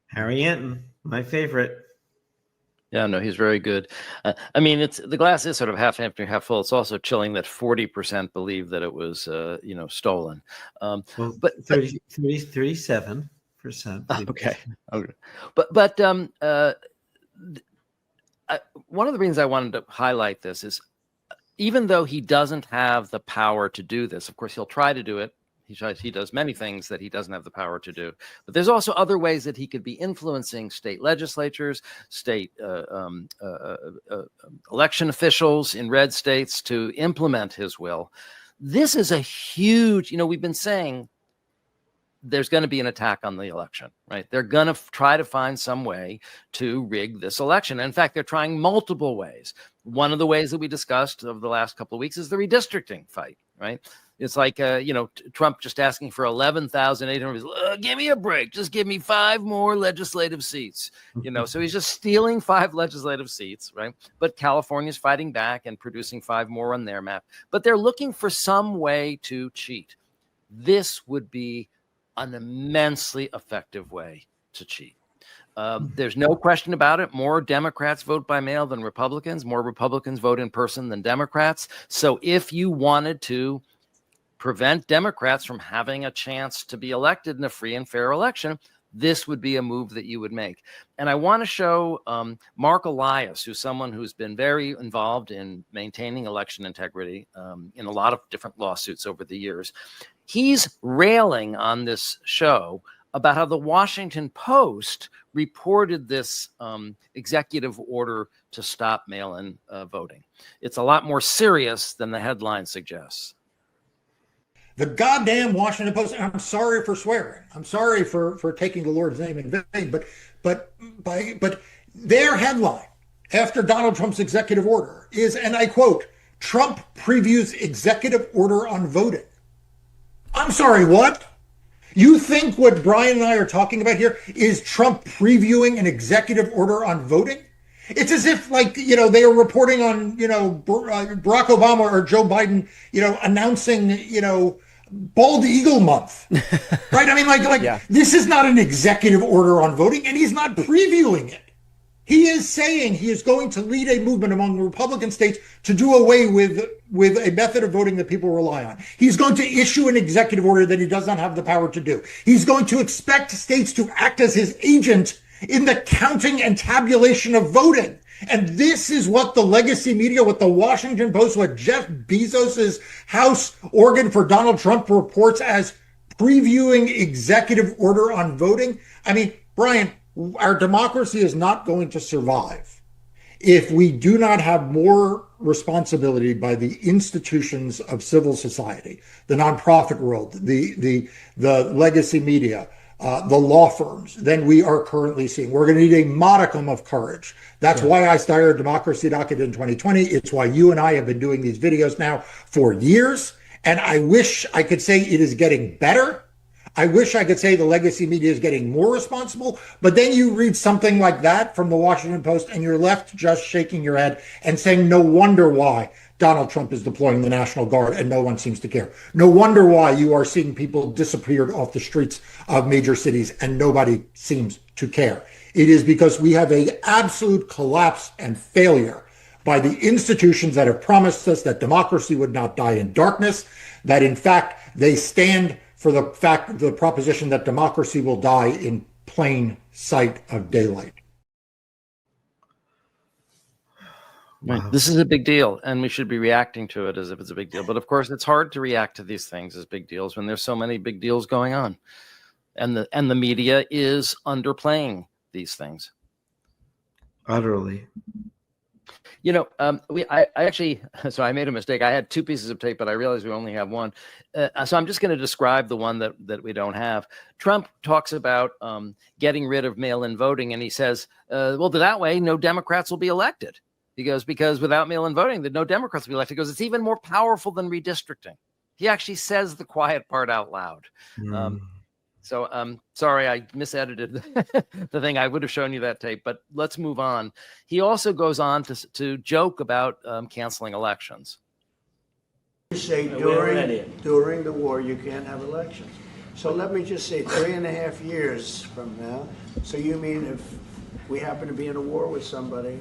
Speaker 2: Harry Anton, my favorite.
Speaker 1: Yeah, no, he's very good. I mean, the glass is sort of half empty, half full. It's also chilling that 40% believe that it was, stolen.
Speaker 2: But 37%.
Speaker 1: Okay. But one of the reasons I wanted to highlight this is even though he doesn't have the power to do this, of course, he'll try to do it. He does many things that he doesn't have the power to do. But there's also other ways that he could be influencing state legislatures, state election officials in red states to implement his will. This is a huge, we've been saying there's going to be an attack on the election, right? They're going to try to find some way to rig this election. And in fact, they're trying multiple ways. One of the ways that we discussed over the last couple of weeks is the redistricting fight, right? It's like, Trump just asking for 11,800. Give me a break. Just give me 5 more legislative seats. So he's just stealing 5 legislative seats, right? But California's fighting back and producing 5 more on their map. But they're looking for some way to cheat. This would be an immensely effective way to cheat. There's no question about it. More Democrats vote by mail than Republicans. More Republicans vote in person than Democrats. So if you wanted to prevent Democrats from having a chance to be elected in a free and fair election, this would be a move that you would make. And I want to show Mark Elias, who's someone who's been very involved in maintaining election integrity in a lot of different lawsuits over the years. He's railing on this show about how the Washington Post reported this executive order to stop mail-in voting. It's a lot more serious than the headline suggests.
Speaker 15: The goddamn Washington Post, and I'm sorry for swearing. I'm sorry for taking the Lord's name in vain, but their headline after Donald Trump's executive order is, and I quote, Trump previews executive order on voting. I'm sorry, what? You think what Brian and I are talking about here is Trump previewing an executive order on voting? It's as if, like, they are reporting on, Barack Obama or Joe Biden, announcing, Bald Eagle Month, right? I mean, This is not an executive order on voting, and he's not previewing it. He is saying he is going to lead a movement among Republican states to do away with a method of voting that people rely on. He's going to issue an executive order that he does not have the power to do. He's going to expect states to act as his agent in the counting and tabulation of voting. And this is what the legacy media, what the Washington Post, what Jeff Bezos's house organ for Donald Trump reports as previewing executive order on voting. I mean, Brian, our democracy is not going to survive if we do not have more responsibility by the institutions of civil society, the nonprofit world, the legacy media, the law firms, than we are currently seeing. We're going to need a modicum of courage. That's why I started Democracy Docket in 2020. It's why you and I have been doing these videos now for years. And I wish I could say it is getting better. I wish I could say the legacy media is getting more responsible. But then you read something like that from the Washington Post and you're left just shaking your head and saying, no wonder why Donald Trump is deploying the National Guard and no one seems to care. No wonder why you are seeing people disappeared off the streets of major cities and nobody seems to care. It is because we have an absolute collapse and failure by the institutions that have promised us that democracy would not die in darkness, that in fact they stand for the proposition that democracy will die in plain sight of daylight.
Speaker 1: Right. Wow. This is a big deal, and we should be reacting to it as if it's a big deal. But of course, it's hard to react to these things as big deals when there's so many big deals going on, and the media is underplaying these things.
Speaker 2: Utterly.
Speaker 1: I actually, so I made a mistake. I had two pieces of tape, but I realized we only have one. So I'm just going to describe the one that we don't have. Trump talks about getting rid of mail-in voting, and he says, well, that way, no Democrats will be elected. He goes, because without mail-in voting, no Democrats will be elected. He goes, it's even more powerful than redistricting. He actually says the quiet part out loud. So sorry, I misedited the thing. I would have shown you that tape, but let's move on. He also goes on to joke about canceling elections.
Speaker 4: You say during the war, you can't have elections. So let me just say 3.5 years from now. So you mean if we happen to be in a war with somebody,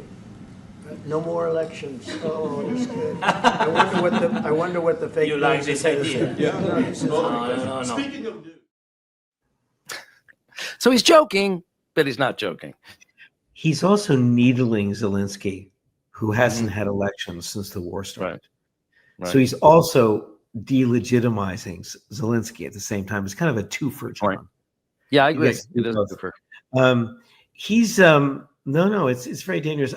Speaker 4: no more elections. Oh, that's good. I wonder what the fake.
Speaker 16: You like this idea?
Speaker 4: Yeah.
Speaker 16: No.
Speaker 4: Speaking of.
Speaker 1: So he's joking, but he's not joking.
Speaker 2: He's also needling Zelensky, who hasn't had elections since the war started. Right. So he's also delegitimizing Zelensky at the same time. It's kind of a twofer, John. Right.
Speaker 1: Yeah, I agree. It is a twofer.
Speaker 2: He's no, it's very dangerous.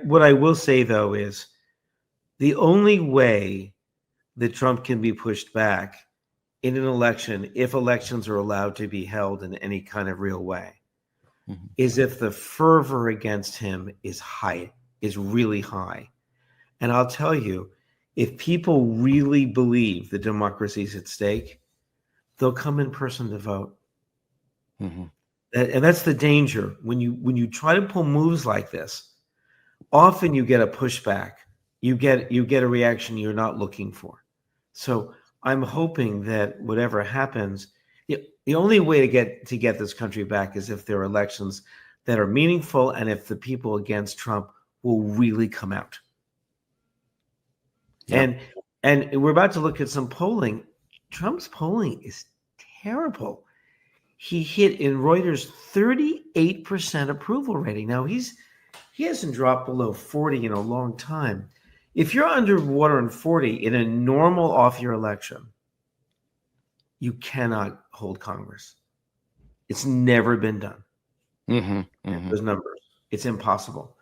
Speaker 2: What I will say though is the only way that Trump can be pushed back in an election, if elections are allowed to be held in any kind of real way, is if the fervor against him is really high. And I'll tell you, if people really believe the democracy is at stake, they'll come in person to vote. And that's the danger. When you try to pull moves like this, often you get a pushback. You get a reaction you're not looking for. So I'm hoping that whatever happens, the only way to get this country back is if there are elections that are meaningful and if the people against Trump will really come out. Yeah. And we're about to look at some polling. Trump's polling is terrible. he hit in Reuters 38% approval rating. Now he hasn't dropped below 40 in a long time. If you're underwater on 40 in a normal off-year election, you cannot hold Congress. It's never been done. Those numbers, it's impossible.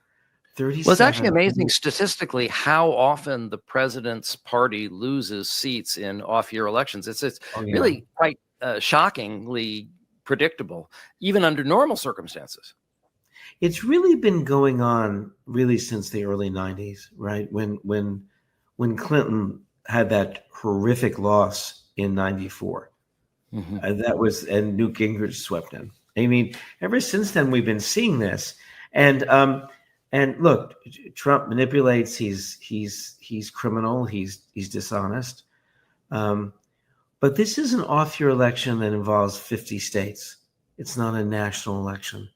Speaker 2: 37.
Speaker 1: Well, it's actually amazing statistically how often the president's party loses seats in off-year elections. It's really quite shockingly predictable, even under normal circumstances.
Speaker 2: It's really been going on really since the early 90s, right? When Clinton had that horrific loss in 94. That was, and Newt Gingrich swept in. I mean, ever since then, we've been seeing this. And look, Trump manipulates. He's criminal. He's dishonest. But this is an off-year election that involves 50 states. It's not a national election.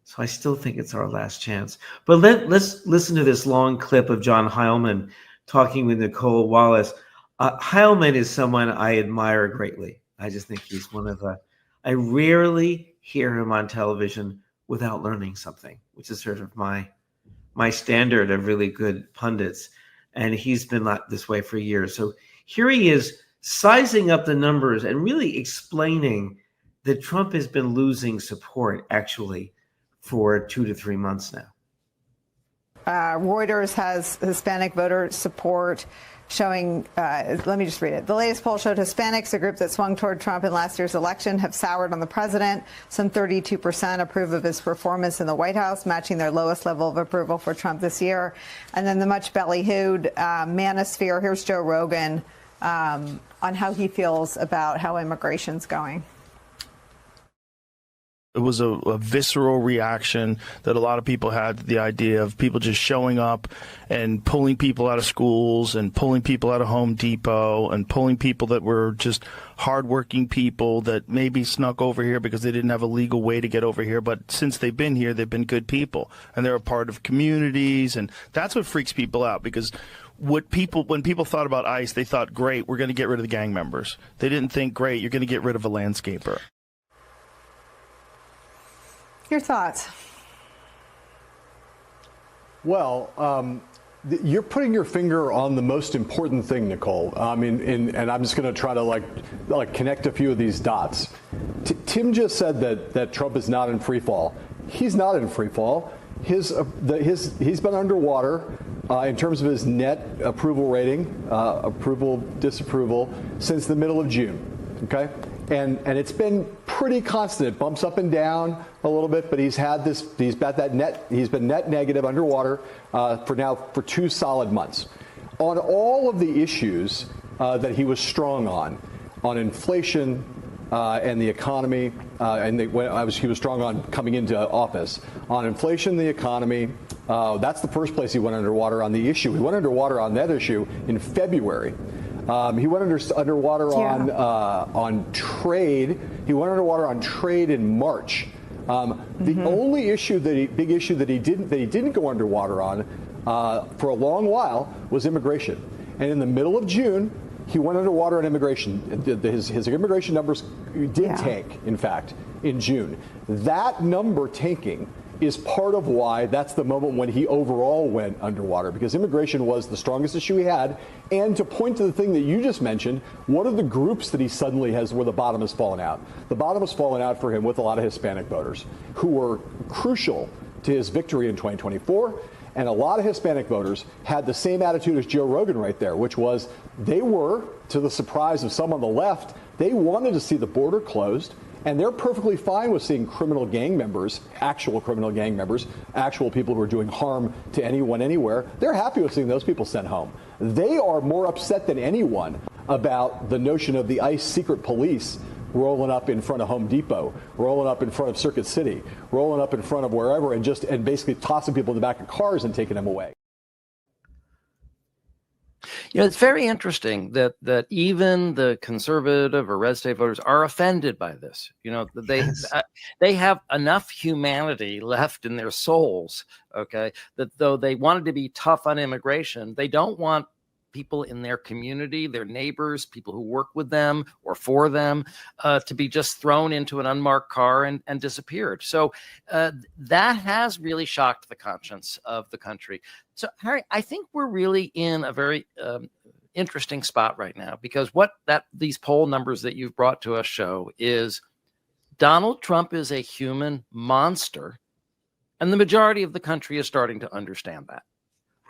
Speaker 2: So I still think it's our last chance. But let's listen to this long clip of John Heilman talking with Nicole Wallace. Heilman is someone I admire greatly. I just think he's one of the, I rarely hear him on television without learning something, which is sort of my standard of really good pundits. And he's been this way for years. So here he is sizing up the numbers and really explaining that Trump has been losing support actually for 2 to 3 months now.
Speaker 17: Reuters has Hispanic voter support showing, let me just read it. The latest poll showed Hispanics, a group that swung toward Trump in last year's election, have soured on the president. Some 32% approve of his performance in the White House, matching their lowest level of approval for Trump this year. And then the much ballyhooed manosphere. Here's Joe Rogan on how he feels about how immigration's going.
Speaker 18: It was a visceral reaction that a lot of people had to the idea of people just showing up and pulling people out of schools and pulling people out of Home Depot and pulling people that were just hardworking people that maybe snuck over here because they didn't have a legal way to get over here. But since they've been here, they've been good people and they're a part of communities. And that's what freaks people out, because when people thought about ICE, they thought, great, we're going to get rid of the gang members. They didn't think, great, you're going to get rid of a landscaper.
Speaker 17: Your thoughts?
Speaker 19: Well, you're putting your finger on the most important thing, Nicole. I mean, and I'm just going to try to like connect a few of these dots. Tim just said that Trump is not in free fall. He's not in free fall. He's been underwater in terms of his net approval rating, approval, disapproval, since the middle of June. Okay. And it's been pretty constant. It bumps up and down a little bit, but he's been net negative underwater for 2 solid months. On all of the issues that he was strong on inflation and the economy, he was strong on coming into office. On inflation, the economy, that's the first place he went underwater on the issue. He went underwater on that issue in February. He went underwater on trade. He went underwater on trade in March. The only big issue that he didn't go underwater on for a long while was immigration. And in the middle of June, he went underwater on immigration. His immigration numbers did tank, in fact, in June. That number tanking is part of why that's the moment when he overall went underwater, because immigration was the strongest issue he had. And to point to the thing that you just mentioned, one of the groups that he suddenly has where the bottom has fallen out. The bottom has fallen out for him with a lot of Hispanic voters who were crucial to his victory in 2024. And a lot of Hispanic voters had the same attitude as Joe Rogan right there, which was they were, to the surprise of some on the left, they wanted to see the border closed. And they're perfectly fine with seeing criminal gang members, actual criminal gang members, actual people who are doing harm to anyone, anywhere. They're happy with seeing those people sent home. They are more upset than anyone about the notion of the ICE secret police rolling up in front of Home Depot, rolling up in front of Circuit City, rolling up in front of wherever, and basically tossing people in the back of cars and taking them away.
Speaker 1: You know, it's very interesting that even the conservative or red state voters are offended by this. You know, they have enough humanity left in their souls, okay, that though they wanted to be tough on immigration, they don't want people in their community, their neighbors, people who work with them or for them, to be just thrown into an unmarked car and disappeared. So that has really shocked the conscience of the country. So, Harry, I think we're really in a very interesting spot right now, because what these poll numbers that you've brought to us show is Donald Trump is a human monster, and the majority of the country is starting to understand that.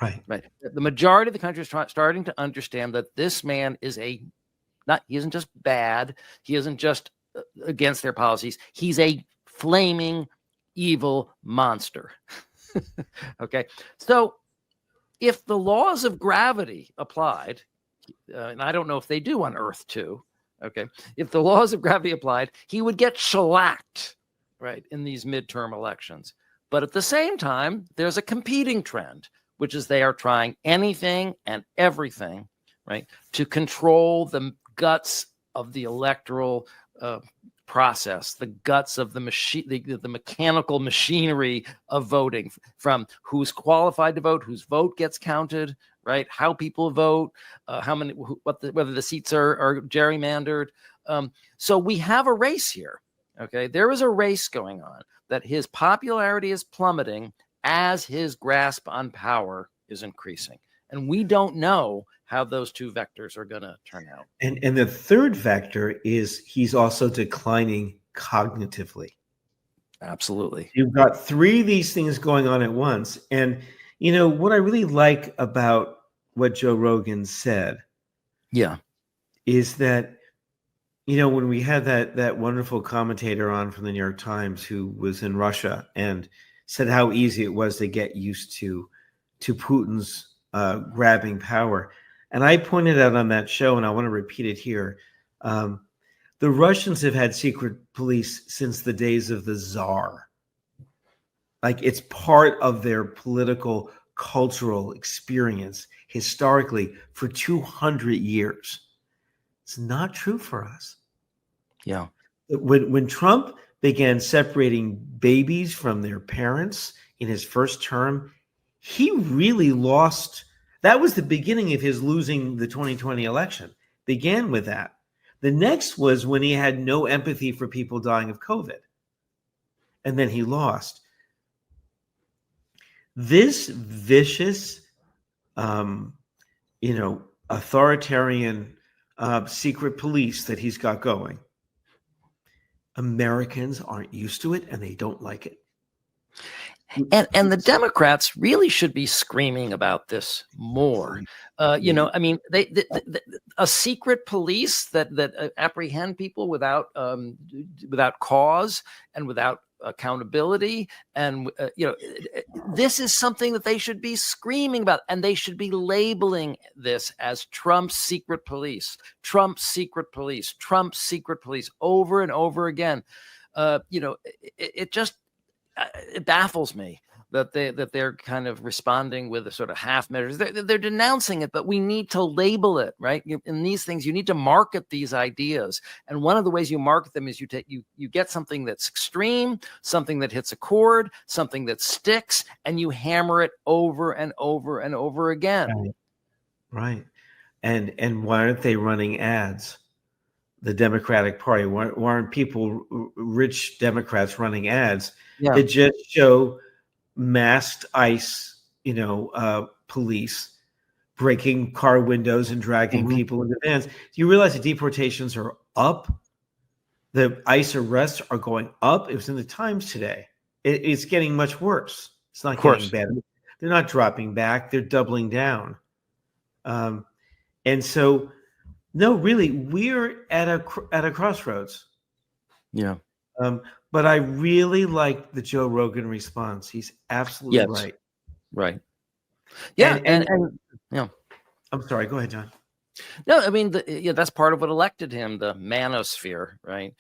Speaker 1: Right. The majority of the country is starting to understand that this man is he isn't just bad. He isn't just against their policies. He's a flaming evil monster. Okay. So if the laws of gravity applied, and I don't know if they do on Earth too, okay, if the laws of gravity applied, he would get shellacked, right, in these midterm elections. But at the same time, there's a competing trend, which is they are trying anything and everything, right, to control the guts of the electoral process, the guts of the machine, the mechanical machinery of voting, from who's qualified to vote, whose vote gets counted, right, how people vote, whether the seats are gerrymandered. So we have a race here. Okay, there is a race going on that his popularity is plummeting as his grasp on power is increasing. And we don't know how those two vectors are going to turn out.
Speaker 2: And the third vector is he's also declining cognitively.
Speaker 1: Absolutely.
Speaker 2: You've got three of these things going on at once. And, you know, what I really like about what Joe Rogan said, is that, you know, when we had that wonderful commentator on from the New York Times who was in Russia and said how easy it was to get used to Putin's grabbing power. And I pointed out on that show, and I want to repeat it here, the Russians have had secret police since the days of the Tsar. Like, it's part of their political, cultural experience historically for 200 years. It's not true for us.
Speaker 1: Yeah.
Speaker 2: When Trump began separating babies from their parents in his first term, he really lost. That was the beginning of his losing the 2020 election. Began with that. The next was when he had no empathy for people dying of COVID. And then he lost. This vicious, authoritarian secret police that he's got going, Americans aren't used to it and they don't like it.
Speaker 1: And the Democrats really should be screaming about this more. I mean, a secret police that apprehend people without cause and without accountability, and this is something that they should be screaming about, and they should be labeling this as Trump's secret police, Trump's secret police, Trump's secret police, over and over again. It baffles me that they're kind of responding with a sort of half measures. They're denouncing it, but we need to label it, right? In these things, you need to market these ideas, and one of the ways you market them is you get something that's extreme, something that hits a chord, something that sticks, and you hammer it over and over and over again.
Speaker 2: Right. And why aren't they running ads? The Democratic Party, why aren't people, rich Democrats, running ads that just show masked ICE, police breaking car windows and dragging people into vans? Do you realize the deportations are up? The ICE arrests are going up. It was in the Times today. It's getting much worse. It's not getting better. They're not dropping back. They're doubling down. And so, no, really, we're at a crossroads.
Speaker 1: Yeah.
Speaker 2: But I really like the Joe Rogan response. He's absolutely right.
Speaker 1: Right. Yeah. And
Speaker 2: I'm sorry. Go ahead, John.
Speaker 1: No, I mean, that's part of what elected him, the manosphere, right?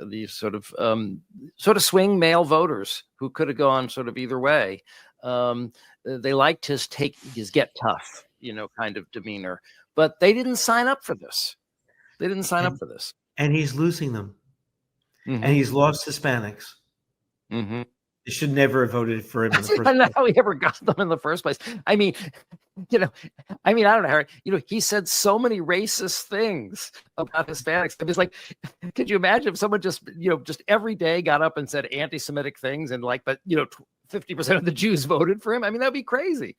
Speaker 1: These sort of swing male voters who could have gone sort of either way. They liked his get tough, kind of demeanor, but they didn't sign up for this. And
Speaker 2: he's losing them. And he's lost Hispanics. They should never have voted for him in the
Speaker 1: I
Speaker 2: first
Speaker 1: don't know
Speaker 2: place.
Speaker 1: how he ever got them in the first place. I mean, I don't know, Harry. He said so many racist things about Hispanics. I was like, could you imagine if someone just every day got up and said anti-Semitic things and 50% of the Jews voted for him? I mean, that'd be crazy.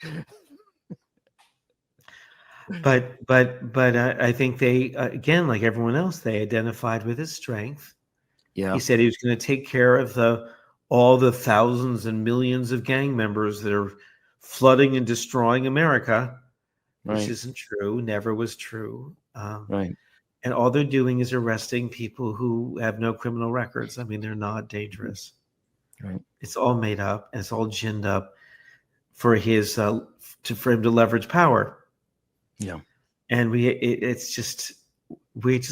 Speaker 2: But I think they, again, like everyone else, they identified with his strength.
Speaker 1: Yeah.
Speaker 2: He said he was going to take care of all the thousands and millions of gang members that are flooding and destroying America, which
Speaker 1: Right.
Speaker 2: isn't true, never was true.
Speaker 1: Right.
Speaker 2: And all they're doing is arresting people who have no criminal records. I mean, they're not dangerous.
Speaker 1: Right.
Speaker 2: It's all made up, and it's all ginned up for his for him to leverage power.
Speaker 1: Yeah.
Speaker 2: And we just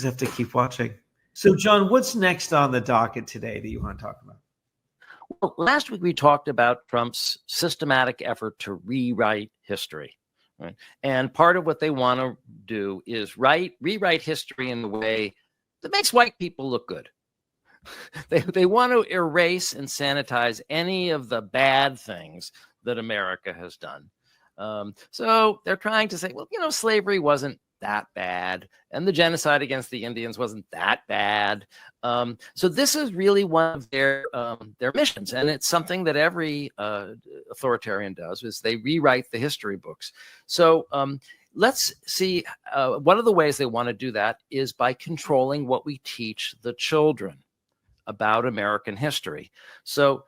Speaker 2: have to keep watching. So, John, what's next on the docket today that you want to talk about?
Speaker 1: Well, last week we talked about Trump's systematic effort to rewrite history. Right? And part of what they want to do is rewrite history in the way that makes white people look good. They want to erase and sanitize any of the bad things that America has done. So they're trying to say, well, slavery wasn't that bad, and the genocide against the Indians wasn't that bad. So this is really one of their missions, and it's something that every authoritarian does, is they rewrite the history books. So let's see, one of the ways they want to do that is by controlling what we teach the children about American history. So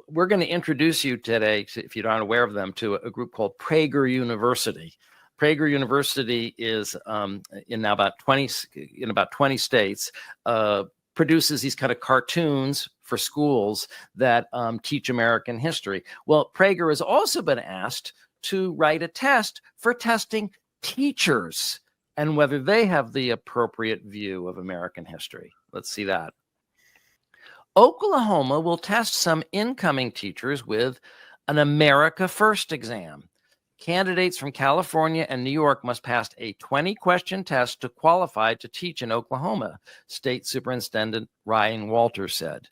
Speaker 1: we're going to introduce you today, if you're not aware of them, to a group called Prager University. Prager University is in about 20 states, produces these kind of cartoons for schools that teach American history. Well, Prager has also been asked to write a test for testing teachers and whether they have the appropriate view of American history. Let's see that. Oklahoma will test some incoming teachers with an America First exam. Candidates from California and New York must pass a 20-question test to qualify to teach in Oklahoma, State Superintendent Ryan Walters said.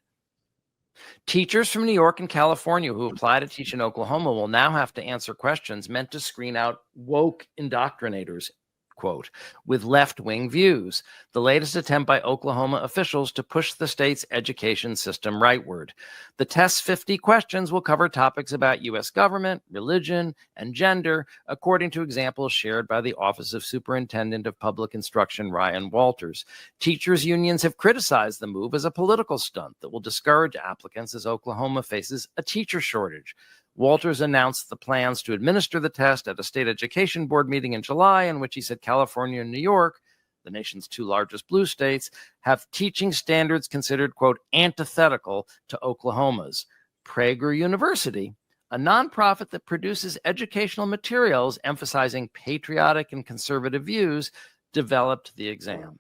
Speaker 1: Teachers from New York and California who apply to teach in Oklahoma will now have to answer questions meant to screen out woke indoctrinators, quote, with left-wing views, the latest attempt by Oklahoma officials to push the state's education system rightward. The test's 50 questions will cover topics about U.S. government, religion, and gender, according to examples shared by the Office of Superintendent of Public Instruction, Ryan Walters. Teachers' unions have criticized the move as a political stunt that will discourage applicants as Oklahoma faces a teacher shortage. Walters announced the plans to administer the test at a state education board meeting in July, in which he said California and New York, the nation's two largest blue states, have teaching standards considered, quote, antithetical to Oklahoma's. Prager University, a nonprofit that produces educational materials emphasizing patriotic and conservative views, developed the exam.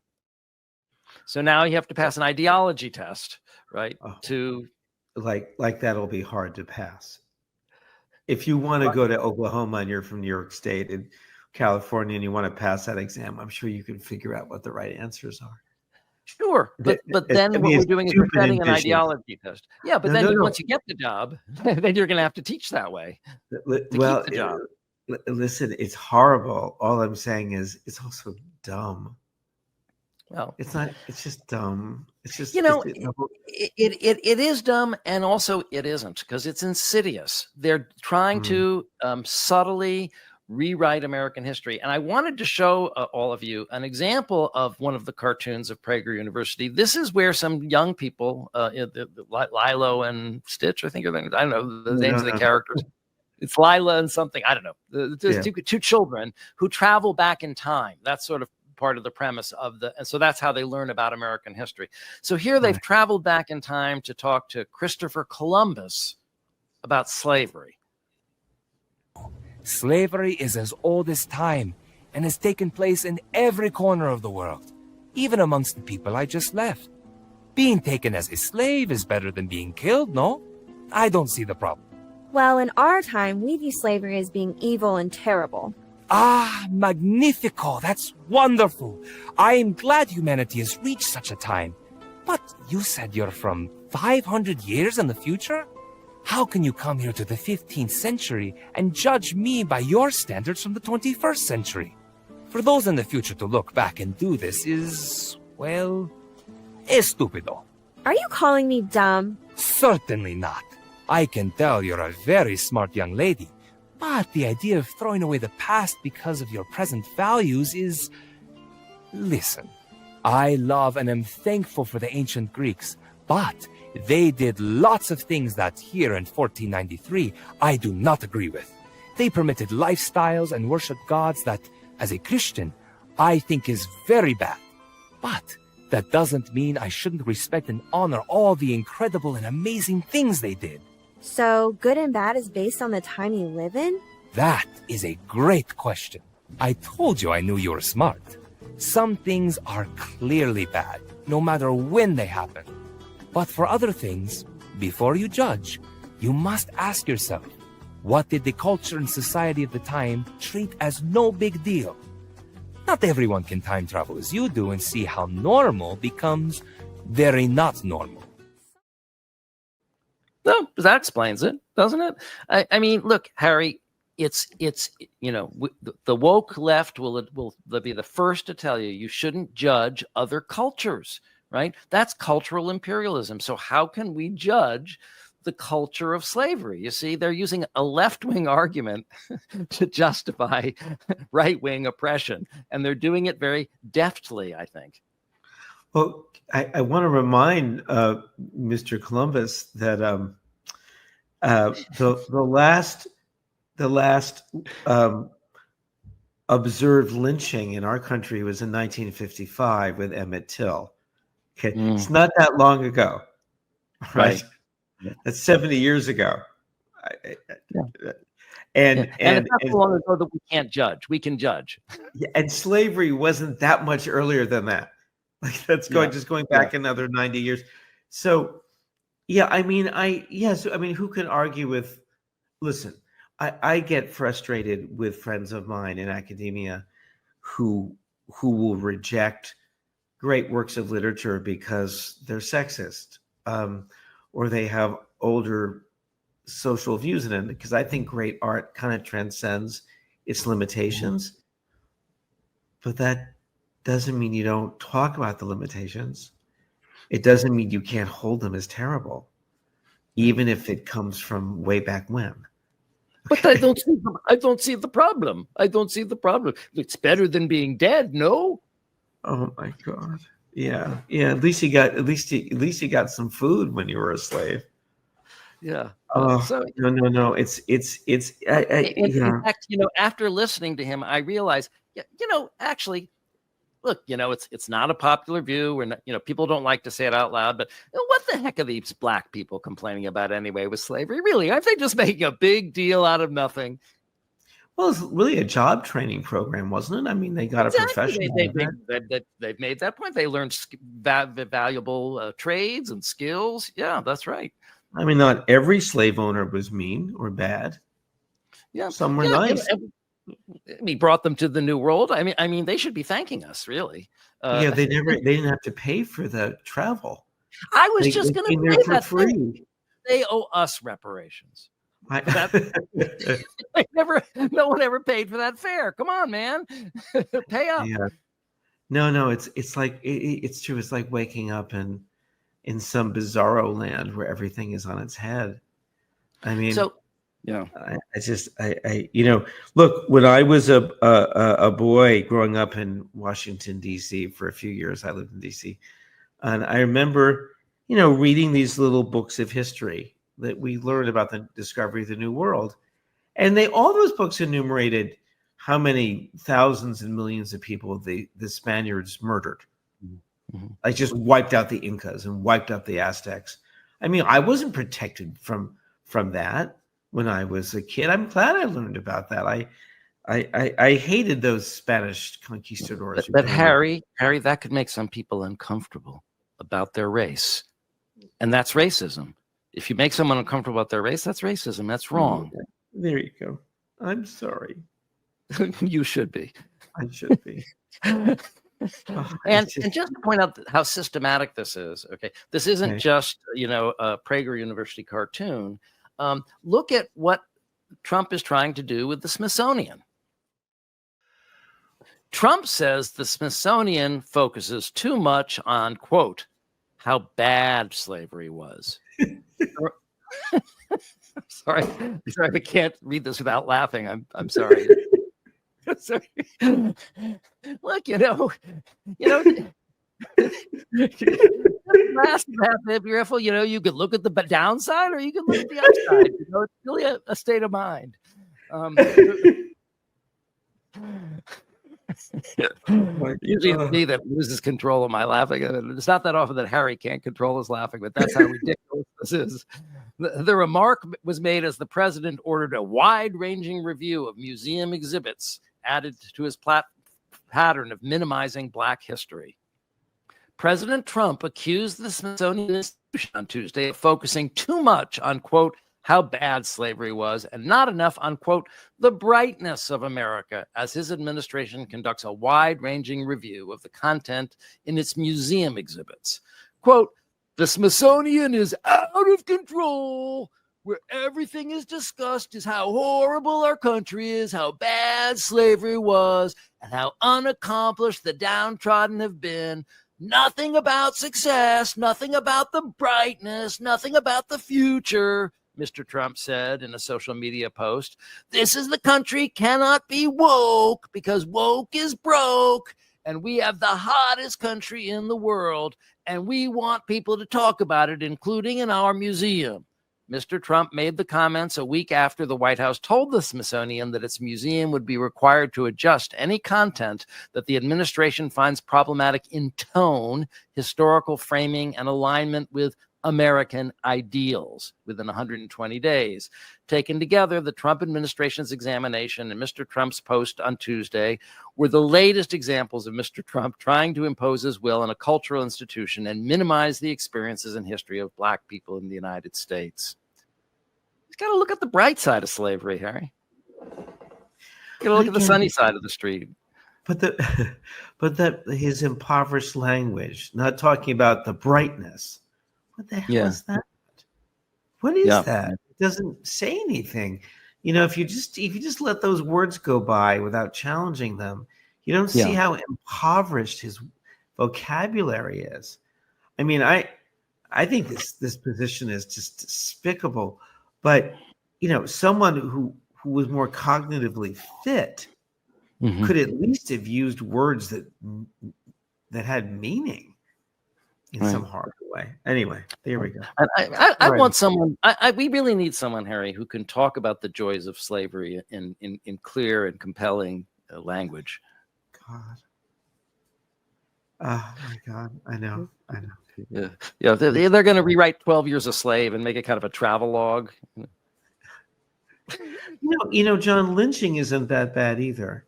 Speaker 1: So now you have to pass an ideology test, right?
Speaker 2: Like that'll be hard to pass. If you want to go to Oklahoma and you're from New York State and California and you want to pass that exam, I'm sure you can figure out what the right answers are.
Speaker 1: Sure, but then what we're doing is we're setting an ideology test. Yeah, but once you get the job, then you're going to have to teach that way.
Speaker 2: Well,
Speaker 1: keep the job.
Speaker 2: Listen, it's horrible. All I'm saying is it's also dumb.
Speaker 1: Well,
Speaker 2: it's not. It's just dumb. It's just
Speaker 1: it is dumb, and also it isn't, because it's insidious. They're trying to subtly rewrite American history. And I wanted to show all of you an example of one of the cartoons of Prager University. This is where some young people, Lilo and Stitch, I think are I don't know the names of the characters. It's Lila and something. I don't know. There's two children who travel back in time. That's sort of part of the premise of and so that's how they learn about American history. So here they've traveled back in time to talk to Christopher Columbus about slavery.
Speaker 20: Slavery is as old as time and has taken place in every corner of the world, even amongst the people I just left. Being taken as a slave is better than being killed, no? I don't see the problem.
Speaker 21: Well, in our time, we view slavery as being evil and terrible.
Speaker 20: Ah, magnifico, that's wonderful. I am glad humanity has reached such a time. But you said you're from 500 years in the future? How can you come here to the 15th century and judge me by your standards from the 21st century? For those in the future to look back and do this is, well, estúpido.
Speaker 21: Are you calling me dumb?
Speaker 20: Certainly not. I can tell you're a very smart young lady. But the idea of throwing away the past because of your present values is... Listen, I love and am thankful for the ancient Greeks, but they did lots of things that here in 1493 I do not agree with. They permitted lifestyles and worshiped gods that, as a Christian, I think is very bad. But that doesn't mean I shouldn't respect and honor all the incredible and amazing things they did.
Speaker 21: So, good and bad is based on the time you live in?
Speaker 20: That is a great question. I told you I knew you were smart. Some things are clearly bad, no matter when they happen. But for other things, before you judge, you must ask yourself, what did the culture and society of the time treat as no big deal? Not everyone can time travel as you do and see how normal becomes very not normal.
Speaker 1: No, that explains it, doesn't it? I mean, look, Harry, it's the woke left will be the first to tell you you shouldn't judge other cultures, right? That's cultural imperialism. So how can we judge the culture of slavery? You see, they're using a left-wing argument to justify right-wing oppression, and they're doing it very deftly, I think.
Speaker 2: Well, I want to remind Mr. Columbus that the last observed lynching in our country was in 1955 with Emmett Till. Okay, it's not that long ago, right? That's 70 years ago. And
Speaker 1: it's not so long ago that we can't judge. We can judge.
Speaker 2: And slavery wasn't that much earlier than that. Like that's going back another 90 years. So yeah, I mean, who can argue with, listen, I get frustrated with friends of mine in academia who will reject great works of literature because they're sexist, or they have older social views in it, because I think great art kind of transcends its limitations. But that doesn't mean you don't talk about the limitations. It doesn't mean you can't hold them as terrible, even if it comes from way back when.
Speaker 1: But I don't see the problem. I don't see the problem. It's better than being dead, no?
Speaker 2: Oh my God. Yeah. At least you got some food when you were a slave.
Speaker 1: Yeah.
Speaker 2: Oh,
Speaker 1: So
Speaker 2: no. It's
Speaker 1: in fact, after listening to him, I realized, actually, look, it's not a popular view. We're not, people don't like to say it out loud, but what the heck are these black people complaining about anyway with slavery? Really, aren't they just making a big deal out of nothing?
Speaker 2: Well, it's really a job training program, wasn't it? I mean, they got a professional.
Speaker 1: They've made that point. They learned valuable trades and skills. Yeah, that's right.
Speaker 2: I mean, not every slave owner was mean or bad.
Speaker 1: Yeah,
Speaker 2: some were nice.
Speaker 1: We brought them to the New World. I mean, they should be thanking us, really.
Speaker 2: They didn't have to pay for the travel.
Speaker 1: I was just going to say that
Speaker 2: free.
Speaker 1: They owe us reparations. No one ever paid for that fare. Come on, man, pay up.
Speaker 2: Yeah. No, it's like it's true. It's like waking up in some bizarro land where everything is on its head. I mean, look, when I was a boy growing up in Washington, D.C. for a few years, I lived in D.C. And I remember, reading these little books of history that we learned about the discovery of the New World. And all those books enumerated how many thousands and millions of people the Spaniards murdered. Mm-hmm. Like just wiped out the Incas and wiped out the Aztecs. I mean, I wasn't protected from that when I was a kid. I'm glad I learned about that. I hated those Spanish conquistadors.
Speaker 1: But Harry, that could make some people uncomfortable about their race. And that's racism. If you make someone uncomfortable about their race, that's racism. That's wrong.
Speaker 2: There you go. I'm sorry.
Speaker 1: You should be.
Speaker 2: I should be.
Speaker 1: And just to point out how systematic this is, okay, this isn't just, a Prager University cartoon. Look at what Trump is trying to do with the Smithsonian. Trump says the Smithsonian focuses too much on, quote, how bad slavery was. Sorry, I can't read this without laughing. I'm sorry. Sorry. Look, be careful. You could look at the downside or you could look at the upside. It's really a state of mind. Usually it's me that loses control of my laughing. It's not that often that Harry can't control his laughing, but that's how ridiculous this is. The remark was made as the president ordered a wide-ranging review of museum exhibits added to his pattern of minimizing Black history. President Trump accused the Smithsonian Institution on Tuesday of focusing too much on, quote, how bad slavery was and not enough on, quote, the brightness of America, as his administration conducts a wide-ranging review of the content in its museum exhibits. Quote, the Smithsonian is out of control. Where everything is discussed is how horrible our country is, how bad slavery was, and how unaccomplished the downtrodden have been. Nothing about success, nothing about the brightness, nothing about the future, Mr. Trump said in a social media post. This is the country cannot be woke because woke is broke, and we have the hottest country in the world, and we want people to talk about it, including in our museum. Mr. Trump made the comments a week after the White House told the Smithsonian that its museum would be required to adjust any content that the administration finds problematic in tone, historical framing, and alignment with American ideals within 120 days. Taken together, the Trump administration's examination and Mr. Trump's post on Tuesday were the latest examples of Mr. Trump trying to impose his will on a cultural institution and minimize the experiences and history of Black people in the United States. He's got to look at the bright side of slavery, Harry. Got to look at the sunny side of the street.
Speaker 2: But that his impoverished language, not talking about the brightness. What the hell is that? What is that? It doesn't say anything. If you just let those words go by without challenging them, you don't see how impoverished his vocabulary is. I mean, I think this position is just despicable. But someone who was more cognitively fit could at least have used words that had meaning in some hard way. Anyway, there we go.
Speaker 1: I want someone. We really need someone, Harry, who can talk about the joys of slavery in clear and compelling language.
Speaker 2: God. Oh my God! I know.
Speaker 1: Yeah. They're going to rewrite 12 Years a Slave and make it kind of a travelogue.
Speaker 2: John, lynching isn't that bad either.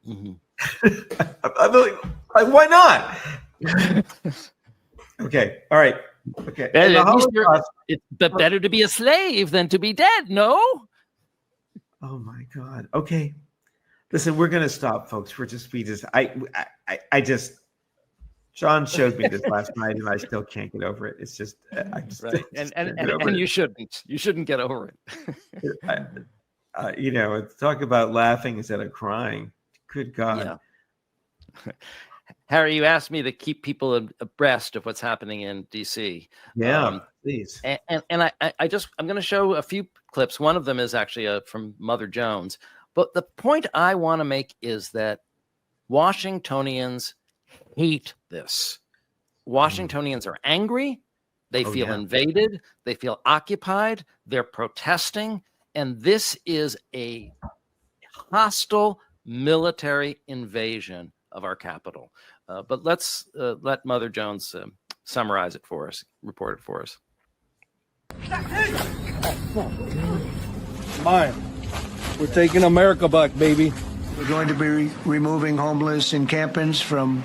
Speaker 1: Mm-hmm.
Speaker 2: Why not? Okay. All right. Okay.
Speaker 1: It's better to be a slave than to be dead. No.
Speaker 2: Oh my God. Okay. Listen, we're gonna stop, folks. John showed me this last night, and I still can't get over it. It's just,
Speaker 1: right. And you shouldn't get over
Speaker 2: it. Talk about laughing instead of crying. Good God.
Speaker 1: Yeah. Harry, you asked me to keep people abreast of what's happening in DC.
Speaker 2: Yeah, please.
Speaker 1: And I'm going to show a few clips. One of them is actually from Mother Jones. But the point I want to make is that Washingtonians hate this. Washingtonians are angry. They feel invaded. They feel occupied. They're protesting. And this is a hostile military invasion of our capital. But let's let Mother Jones summarize it for us, report it for us.
Speaker 3: Mine. We're taking America back, baby.
Speaker 4: We're going to be removing homeless encampments from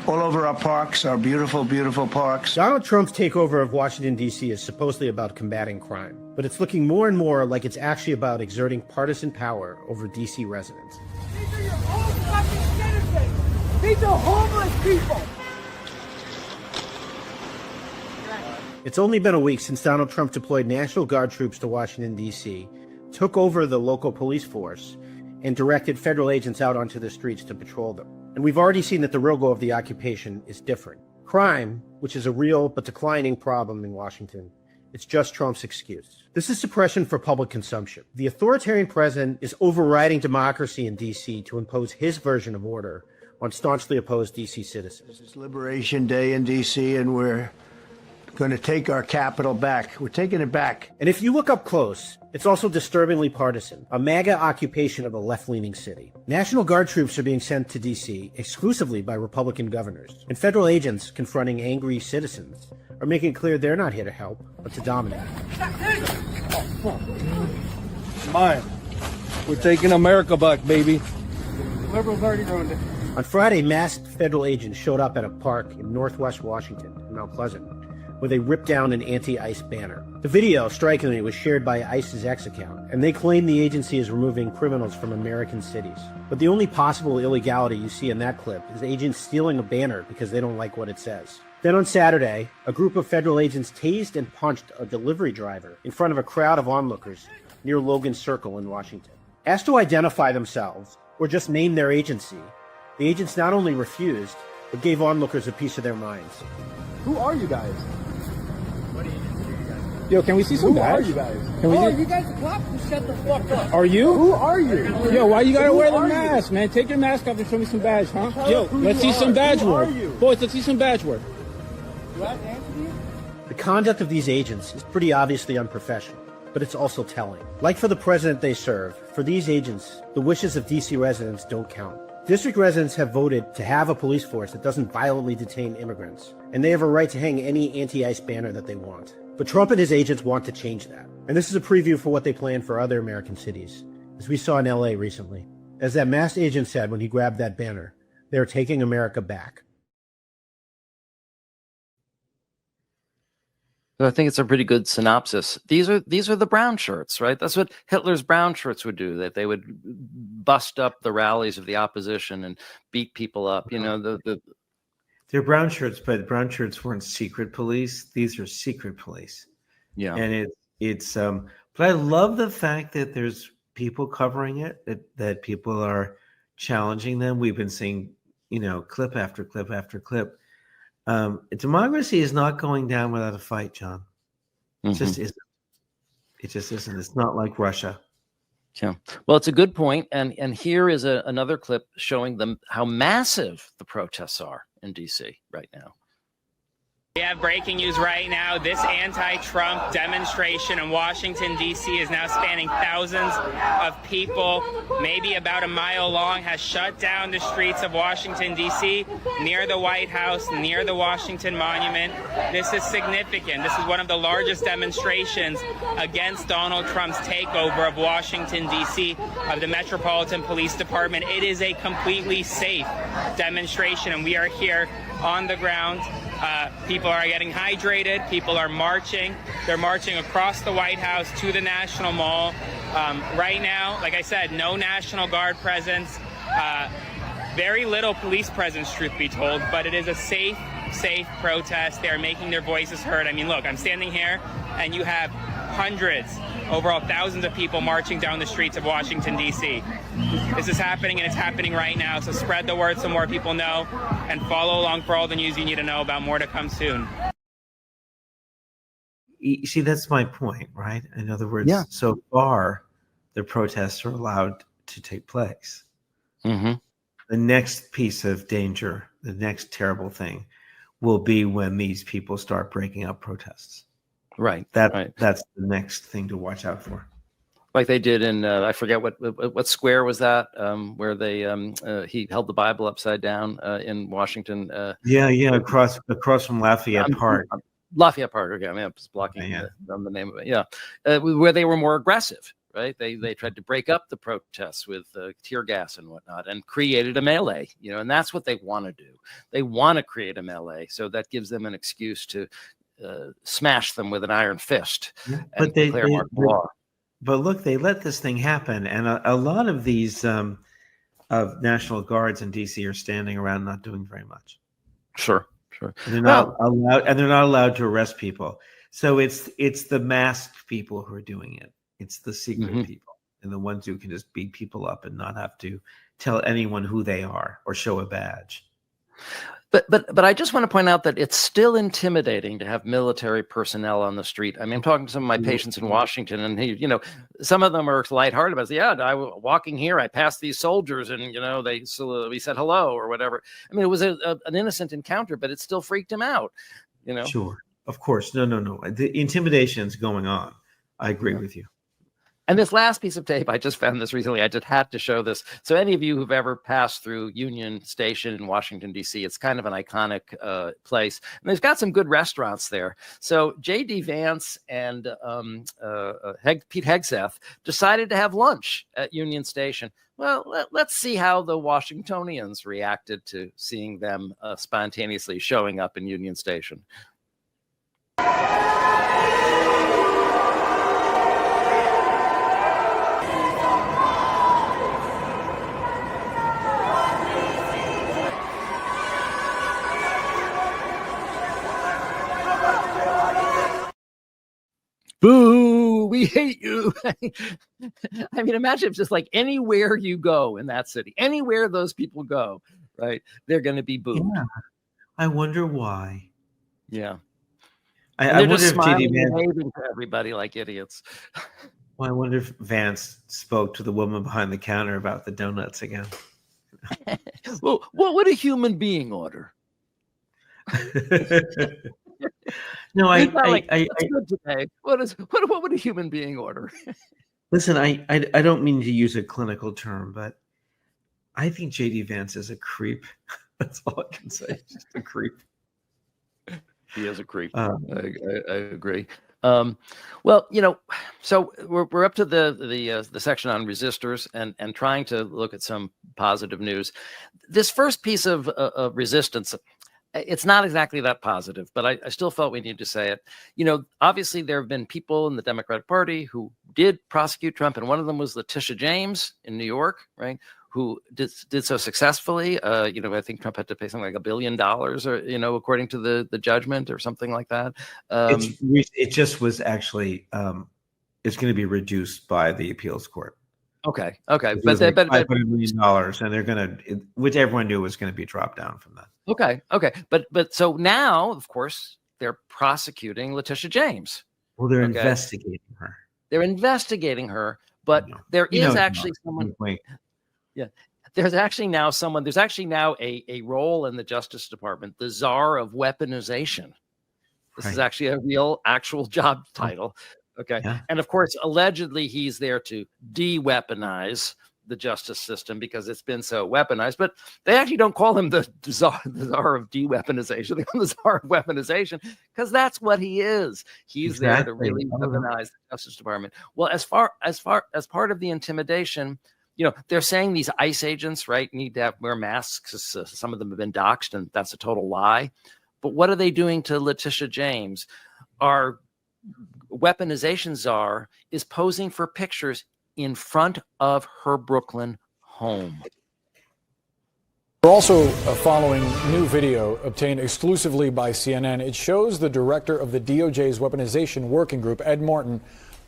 Speaker 4: all over our parks, our beautiful, beautiful parks.
Speaker 22: Donald Trump's takeover of Washington, D.C. is supposedly about combating crime, but it's looking more and more like it's actually about exerting partisan power over D.C. residents.
Speaker 23: These are your own fucking citizens! These are homeless people!
Speaker 22: It's only been a week since Donald Trump deployed National Guard troops to Washington, D.C., took over the local police force, and directed federal agents out onto the streets to patrol them. And we've already seen that the real goal of the occupation is different. Crime, which is a real but declining problem in Washington, it's just Trump's excuse. This is suppression for public consumption. The authoritarian president is overriding democracy in D.C. to impose his version of order on staunchly opposed D.C. citizens.
Speaker 4: It's Liberation Day in D.C., and we're going to take our capital back. We're taking it back.
Speaker 22: And if you look up close, it's also disturbingly partisan, a MAGA occupation of a left-leaning city. National Guard troops are being sent to D.C. exclusively by Republican governors, and federal agents confronting angry citizens are making it clear they're not here to help, but to dominate.
Speaker 3: Mine. We're taking America back, baby.
Speaker 23: Liberals already ruined it.
Speaker 22: On Friday, masked federal agents showed up at a park in northwest Washington, in Mount Pleasant, where they ripped down an anti-ICE banner. The video, strikingly, was shared by ICE's X account, and they claim the agency is removing criminals from American cities. But the only possible illegality you see in that clip is agents stealing a banner because they don't like what it says. Then on Saturday, a group of federal agents tased and punched a delivery driver in front of a crowd of onlookers near Logan Circle in Washington. Asked to identify themselves, or just name their agency, the agents not only refused, but gave onlookers a piece of their minds.
Speaker 23: Who are you guys? Yo, can we see some badge? Who are you guys? You guys are cops? Shut the fuck up. Are you? Who are you? Yo, why you gotta wear the mask, man? Take your mask off and show me some badge, huh? Yo, let's see some badge work. Boys, let's see some badge work. Do I have to answer you?
Speaker 22: The conduct of these agents is pretty obviously unprofessional, but it's also telling. Like for the president they serve, for these agents, the wishes of D.C. residents don't count. District residents have voted to have a police force that doesn't violently detain immigrants, and they have a right to hang any anti-ICE banner that they want. But Trump and his agents want to change that. And this is a preview for what they plan for other American cities, as we saw in L.A. recently. As that masked agent said when he grabbed that banner, they're taking America back.
Speaker 1: I think it's a pretty good synopsis. These are the brown shirts, right? That's what Hitler's brown shirts would do, that they would bust up the rallies of the opposition and beat people up. You know,
Speaker 2: they're brown shirts, but brown shirts weren't secret police. These are secret police.
Speaker 1: Yeah.
Speaker 2: And it's but I love the fact that there's people covering it, that people are challenging them. We've been seeing, clip after clip after clip. Democracy is not going down without a fight, John. It just isn't. It just isn't. It's not like Russia.
Speaker 1: Yeah. Well, it's a good point. And here is another clip showing them how massive the protests are in D.C. right now.
Speaker 5: We have breaking news right now. This anti-Trump demonstration in Washington, D.C. is now spanning thousands of people, maybe about a mile long, has shut down the streets of Washington, D.C., near the White House, near the Washington Monument. This is significant. This is one of the largest demonstrations against Donald Trump's takeover of Washington, D.C., of the Metropolitan Police Department. It is a completely safe demonstration, and we are here on the ground. People are getting hydrated. People are marching. They're marching across the White House to the National Mall. Right now, like I said, no National Guard presence. Very little police presence, truth be told, but it is a safe protest. They are making their voices heard. I mean, look, I'm standing here, and you have hundreds, overall thousands of people marching down the streets of Washington, D.C. This is happening, and it's happening right now, so spread the word so more people know, and follow along for all the news you need to know about. More to come soon.
Speaker 2: You see, that's my point, right? In other words, so far, the protests are allowed to take place.
Speaker 1: Mm-hmm.
Speaker 2: The next piece of danger, the next terrible thing, will be when these people start breaking up protests.
Speaker 1: Right.
Speaker 2: That's the next thing to watch out for.
Speaker 1: Like they did in I forget what square was that, where they he held the Bible upside down in Washington.
Speaker 2: Across from Lafayette Park.
Speaker 1: Lafayette Park. Okay, I mean, I'm just blocking the name of it. Yeah, where they were more aggressive. Right. They tried to break up the protests with tear gas and whatnot, and created a melee. And that's what they want to do. They want to create a melee, so that gives them an excuse to smash them with an iron fist and declare martial law.
Speaker 2: But look, they let this thing happen, and a lot of these of National Guards in D.C. are standing around not doing very much.
Speaker 1: Sure.
Speaker 2: And they're not allowed to arrest people. So it's the masked people who are doing it. It's the secret people and the ones who can just beat people up and not have to tell anyone who they are or show a badge.
Speaker 1: But I just want to point out that it's still intimidating to have military personnel on the street. I mean, I'm talking to some of my patients in Washington, and some of them are lighthearted about, I was walking here, I passed these soldiers, and we said hello or whatever. I mean, it was an innocent encounter, but it still freaked him out.
Speaker 2: Sure, of course, no. The intimidation is going on. I agree with you.
Speaker 1: And this last piece of tape, I just found this recently. I just had to show this. So any of you who've ever passed through Union Station in Washington, D.C., it's kind of an iconic place. And they've got some good restaurants there. So J.D. Vance and Pete Hegseth decided to have lunch at Union Station. Well, let's see how the Washingtonians reacted to seeing them spontaneously showing up in Union Station. Boo, we hate you. I mean, imagine if just like anywhere you go in that city, anywhere those people go, right, they're going to be booed. Yeah.
Speaker 2: I wonder why.
Speaker 1: Yeah.
Speaker 2: I wonder if
Speaker 1: J.D. Vance to everybody like idiots.
Speaker 2: Well, I wonder if Vance spoke to the woman behind the counter about the donuts again.
Speaker 1: Well, what would a human being order?
Speaker 2: No,
Speaker 1: I good today. What would a human being order?
Speaker 2: Listen, I don't mean to use a clinical term, but I think J.D. Vance is a creep. That's all I can say. Just a creep.
Speaker 1: He is a creep. I agree. Well, so we're up to the section on resistors and trying to look at some positive news. This first piece of resistance, it's not exactly that positive, but I still felt we need to say it. Obviously there have been people in the Democratic Party who did prosecute Trump, and one of them was Letitia James in New York, right? Who did so successfully. I think Trump had to pay something like $1 billion, or according to the judgment or something like that.
Speaker 2: It just was actually it's going to be reduced by the appeals court.
Speaker 1: Okay,
Speaker 2: but $500 million, and they're going to, which everyone knew was going to be dropped down from that.
Speaker 1: Okay, but so now, of course, they're prosecuting Letitia James.
Speaker 2: Well, they're investigating her.
Speaker 1: They're investigating her, but there is actually someone. Yeah, there's actually now someone. There's actually now a role in the Justice Department, the czar of weaponization. This is actually a real, actual job title. Okay. Yeah. And of course, allegedly, he's there to de-weaponize the justice system because it's been so weaponized. But they actually don't call him the czar of de-weaponization. They call him the czar of weaponization because that's what he is. He's there to really weaponize the Justice Department. Well, as part of the intimidation, they're saying these ICE agents, right, need to wear masks because some of them have been doxxed, and that's a total lie. But what are they doing to Letitia James? Our weaponization czar is posing for pictures in front of her Brooklyn home.
Speaker 6: We're also following new video obtained exclusively by CNN. It shows the director of the DOJ's weaponization working group, Ed Martin,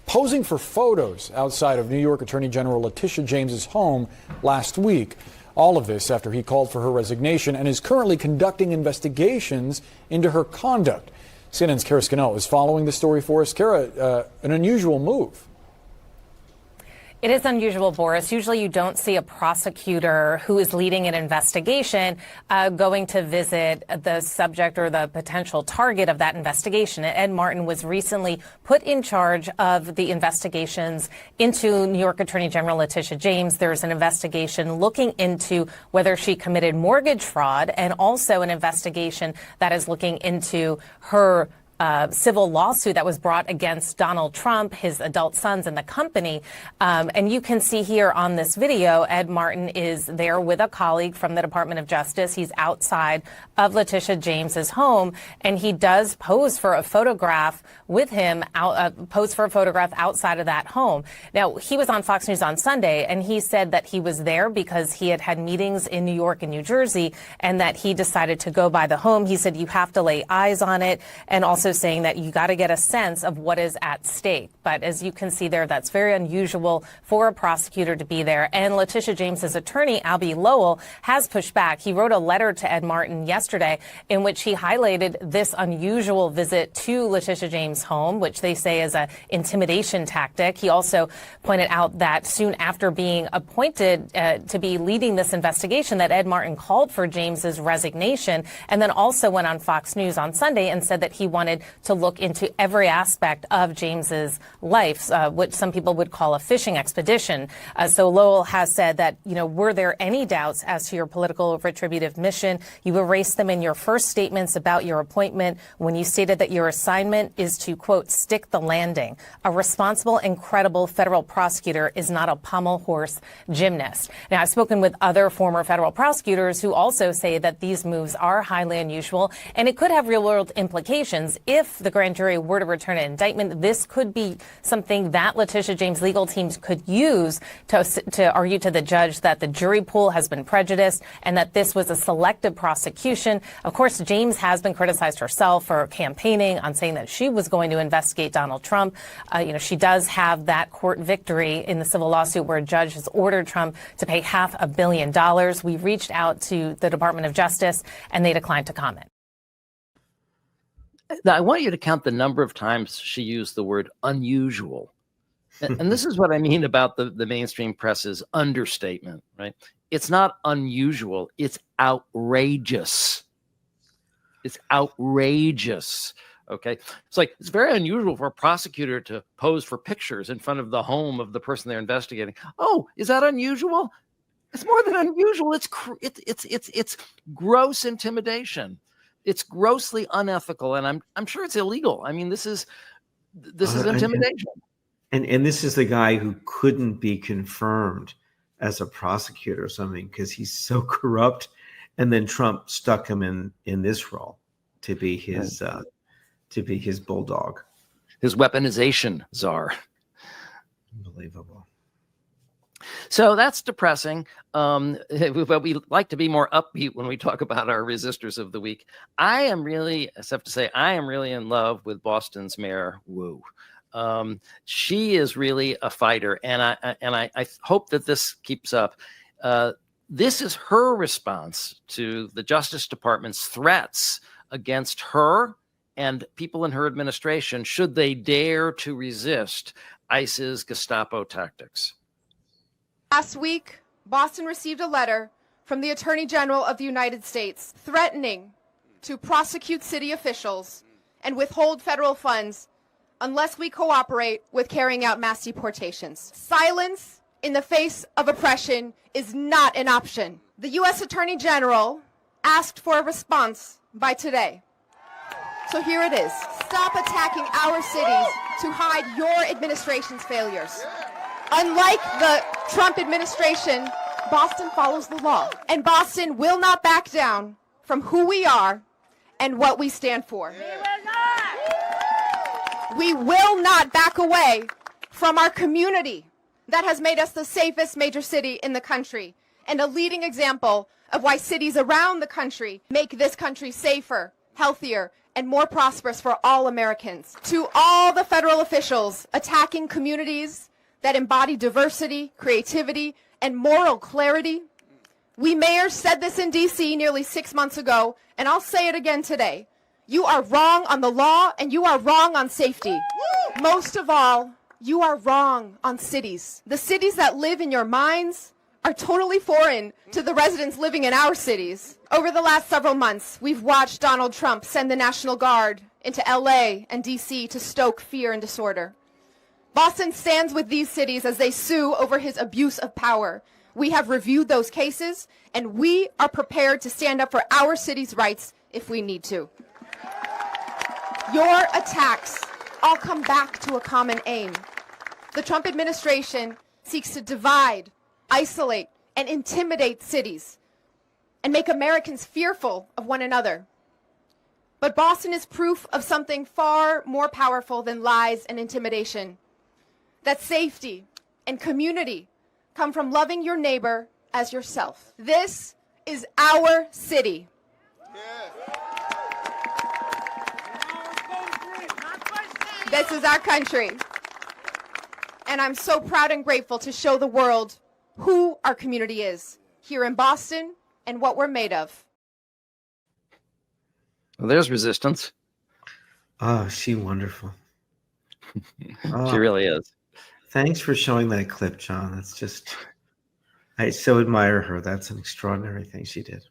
Speaker 6: posing for photos outside of New York Attorney General Letitia James's home last week. All of this after he called for her resignation and is currently conducting investigations into her conduct. CNN's Kara Scannell is following the story for us. Kara, an unusual move.
Speaker 7: It is unusual, Boris. Usually you don't see a prosecutor who is leading an investigation going to visit the subject or the potential target of that investigation. Ed Martin was recently put in charge of the investigations into New York Attorney General Letitia James. There's an investigation looking into whether she committed mortgage fraud, and also an investigation that is looking into her civil lawsuit that was brought against Donald Trump, his adult sons, and the company. And you can see here on this video, Ed Martin is there with a colleague from the Department of Justice. He's outside of Letitia James's home, and he does pose for a photograph with him, outside of that home. Now, he was on Fox News on Sunday, and he said that he was there because he had meetings in New York and New Jersey, and that he decided to go by the home. He said you have to lay eyes on it, and also also saying that you got to get a sense of what is at stake. But as you can see there, that's very unusual for a prosecutor to be there. And Letitia James's attorney, Albie Lowell, has pushed back. He wrote a letter to Ed Martin yesterday in which he highlighted this unusual visit to Letitia James' home, which they say is an intimidation tactic. He also pointed out that soon after being appointed to be leading this investigation, that Ed Martin called for James's resignation, and then also went on Fox News on Sunday and said that he wanted to look into every aspect of James's life, which some people would call a fishing expedition. So Lowell has said that, were there any doubts as to your political retributive mission? You erased them in your first statements about your appointment when you stated that your assignment is to, quote, stick the landing. A responsible and credible federal prosecutor is not a pommel horse gymnast. Now, I've spoken with other former federal prosecutors who also say that these moves are highly unusual, and it could have real-world implications. If the grand jury were to return an indictment, this could be something that Letitia James' legal teams could use to argue to the judge that the jury pool has been prejudiced and that this was a selective prosecution. Of course, James has been criticized herself for campaigning on saying that she was going to investigate Donald Trump. She does have that court victory in the civil lawsuit where a judge has ordered Trump to pay $500 million. We reached out to the Department of Justice and they declined to comment.
Speaker 1: Now, I want you to count the number of times she used the word unusual. And this is what I mean about the mainstream press's understatement, right? It's not unusual. It's outrageous. It's outrageous. Okay. It's very unusual for a prosecutor to pose for pictures in front of the home of the person they're investigating. Oh, is that unusual? It's more than unusual. It's gross intimidation. It's grossly unethical, and I'm sure it's illegal. I mean, this is intimidation.
Speaker 2: And this is the guy who couldn't be confirmed as a prosecutor or something because he's so corrupt. And then Trump stuck him in this role to be his bulldog,
Speaker 1: his weaponization czar.
Speaker 2: Unbelievable.
Speaker 1: So that's depressing. But we like to be more upbeat when we talk about our resistors of the week. I am really in love with Boston's Mayor Wu. She is really a fighter, and I hope that this keeps up. This is her response to the Justice Department's threats against her and people in her administration should they dare to resist ICE's Gestapo tactics.
Speaker 8: Last week, Boston received a letter from the Attorney General of the United States threatening to prosecute city officials and withhold federal funds unless we cooperate with carrying out mass deportations. Silence in the face of oppression is not an option. The U.S. Attorney General asked for a response by today. So here it is. Stop attacking our cities to hide your administration's failures. Unlike the Trump administration, Boston follows the law. And Boston will not back down from who we are and what we stand for. We will not back away from our community that has made us the safest major city in the country and a leading example of why cities around the country make this country safer, healthier, and more prosperous for all Americans. To all the federal officials attacking communities that embody diversity, creativity, and moral clarity, we mayors said this in D.C. nearly 6 months ago, and I'll say it again today. You are wrong on the law, and you are wrong on safety. Most of all, you are wrong on cities. The cities that live in your minds are totally foreign to the residents living in our cities. Over the last several months, we've watched Donald Trump send the National Guard into L.A. and D.C. to stoke fear and disorder. Boston stands with these cities as they sue over his abuse of power. We have reviewed those cases, and we are prepared to stand up for our city's rights if we need to. Your attacks all come back to a common aim. The Trump administration seeks to divide, isolate, and intimidate cities and make Americans fearful of one another. But Boston is proof of something far more powerful than lies and intimidation. That safety and community come from loving your neighbor as yourself. This is our city. This is our country. And I'm so proud and grateful to show the world who our community is here in Boston and what we're made of.
Speaker 1: Well, there's resistance.
Speaker 2: Oh, she's wonderful.
Speaker 1: She really is.
Speaker 2: Thanks for showing that clip, John. That's just, I so admire her. That's an extraordinary thing she did.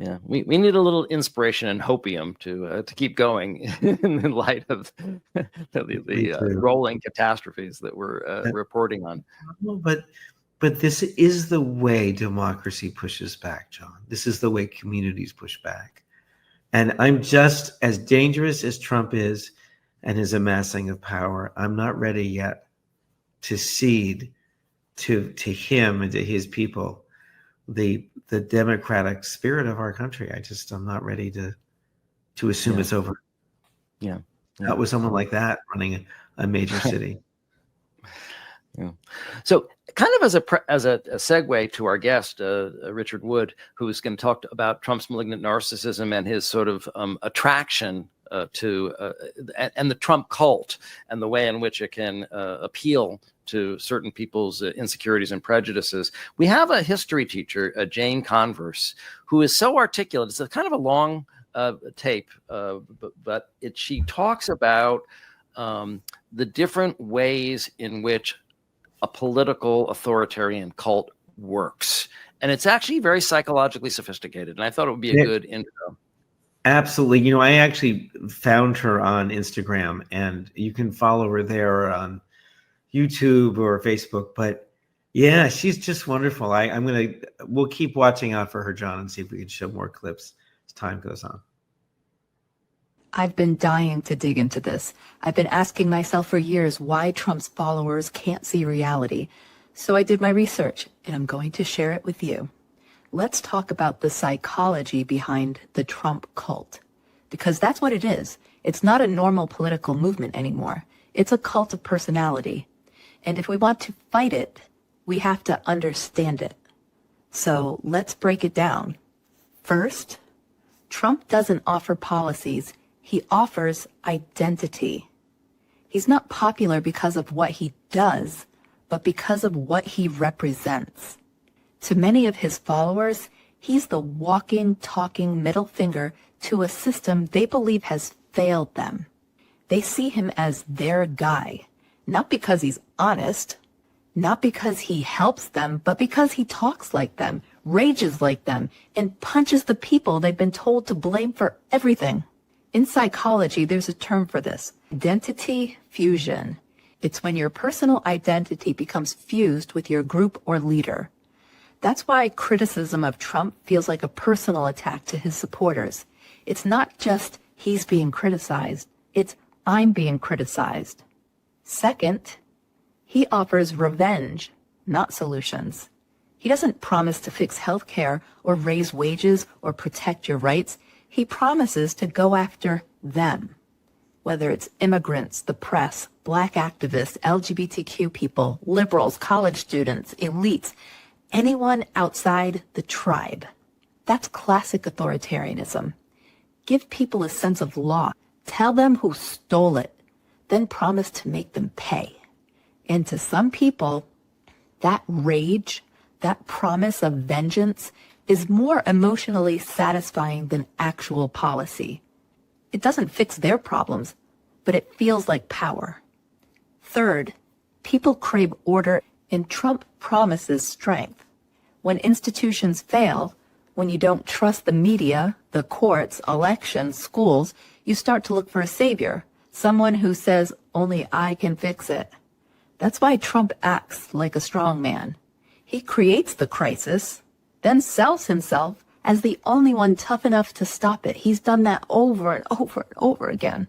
Speaker 1: Yeah, we need a little inspiration and hopium to keep going in light of the rolling catastrophes that we're reporting on.
Speaker 2: But this is the way democracy pushes back, John. This is the way communities push back. And I'm just as dangerous as Trump is and his amassing of power. I'm not ready yet to cede to him and to his people the democratic spirit of our country. I'm not ready to assume it's over.
Speaker 1: Yeah.
Speaker 2: That was someone like that running a major city.
Speaker 1: Yeah. So kind of as a segue to our guest, Richard Wood, who's going to talk about Trump's malignant narcissism and his sort of attraction to and the Trump cult and the way in which it can appeal to certain people's insecurities and prejudices. We have a history teacher, Jane Converse, who is so articulate. It's a kind of a long tape, but she talks about the different ways in which a political authoritarian cult works. And it's actually very psychologically sophisticated. And I thought it would be a good intro.
Speaker 2: Absolutely. You know, I actually found her on Instagram, and you can follow her there on YouTube or Facebook. But yeah, she's just wonderful. We'll keep watching out for her, John, and see if we can show more clips as time goes on.
Speaker 9: I've been dying to dig into this. I've been asking myself for years why Trump's followers can't see reality. So I did my research, and I'm going to share it with you. Let's talk about the psychology behind the Trump cult, because that's what it is. It's not a normal political movement anymore. It's a cult of personality. And if we want to fight it, we have to understand it. So let's break it down. First, Trump doesn't offer policies. He offers identity. He's not popular because of what he does, but because of what he represents. To many of his followers, he's the walking, talking middle finger to a system they believe has failed them. They see him as their guy, not because he's honest, not because he helps them, but because he talks like them, rages like them, and punches the people they've been told to blame for everything. In psychology, there's a term for this: identity fusion. It's when your personal identity becomes fused with your group or leader. That's why criticism of Trump feels like a personal attack to his supporters. It's not just he's being criticized, it's I'm being criticized. Second, he offers revenge, not solutions. He doesn't promise to fix healthcare or raise wages or protect your rights. He promises to go after them. Whether it's immigrants, the press, black activists, LGBTQ people, liberals, college students, elites, anyone outside the tribe. That's classic authoritarianism. Give people a sense of law. Tell them who stole it, then promise to make them pay. And to some people, that rage, that promise of vengeance is more emotionally satisfying than actual policy. It doesn't fix their problems, but it feels like power. Third, people crave order, and Trump promises strength. When institutions fail, when you don't trust the media, the courts, elections, schools, you start to look for a savior, someone who says, only I can fix it. That's why Trump acts like a strong man. He creates the crisis, then sells himself as the only one tough enough to stop it. He's done that over and over and over again.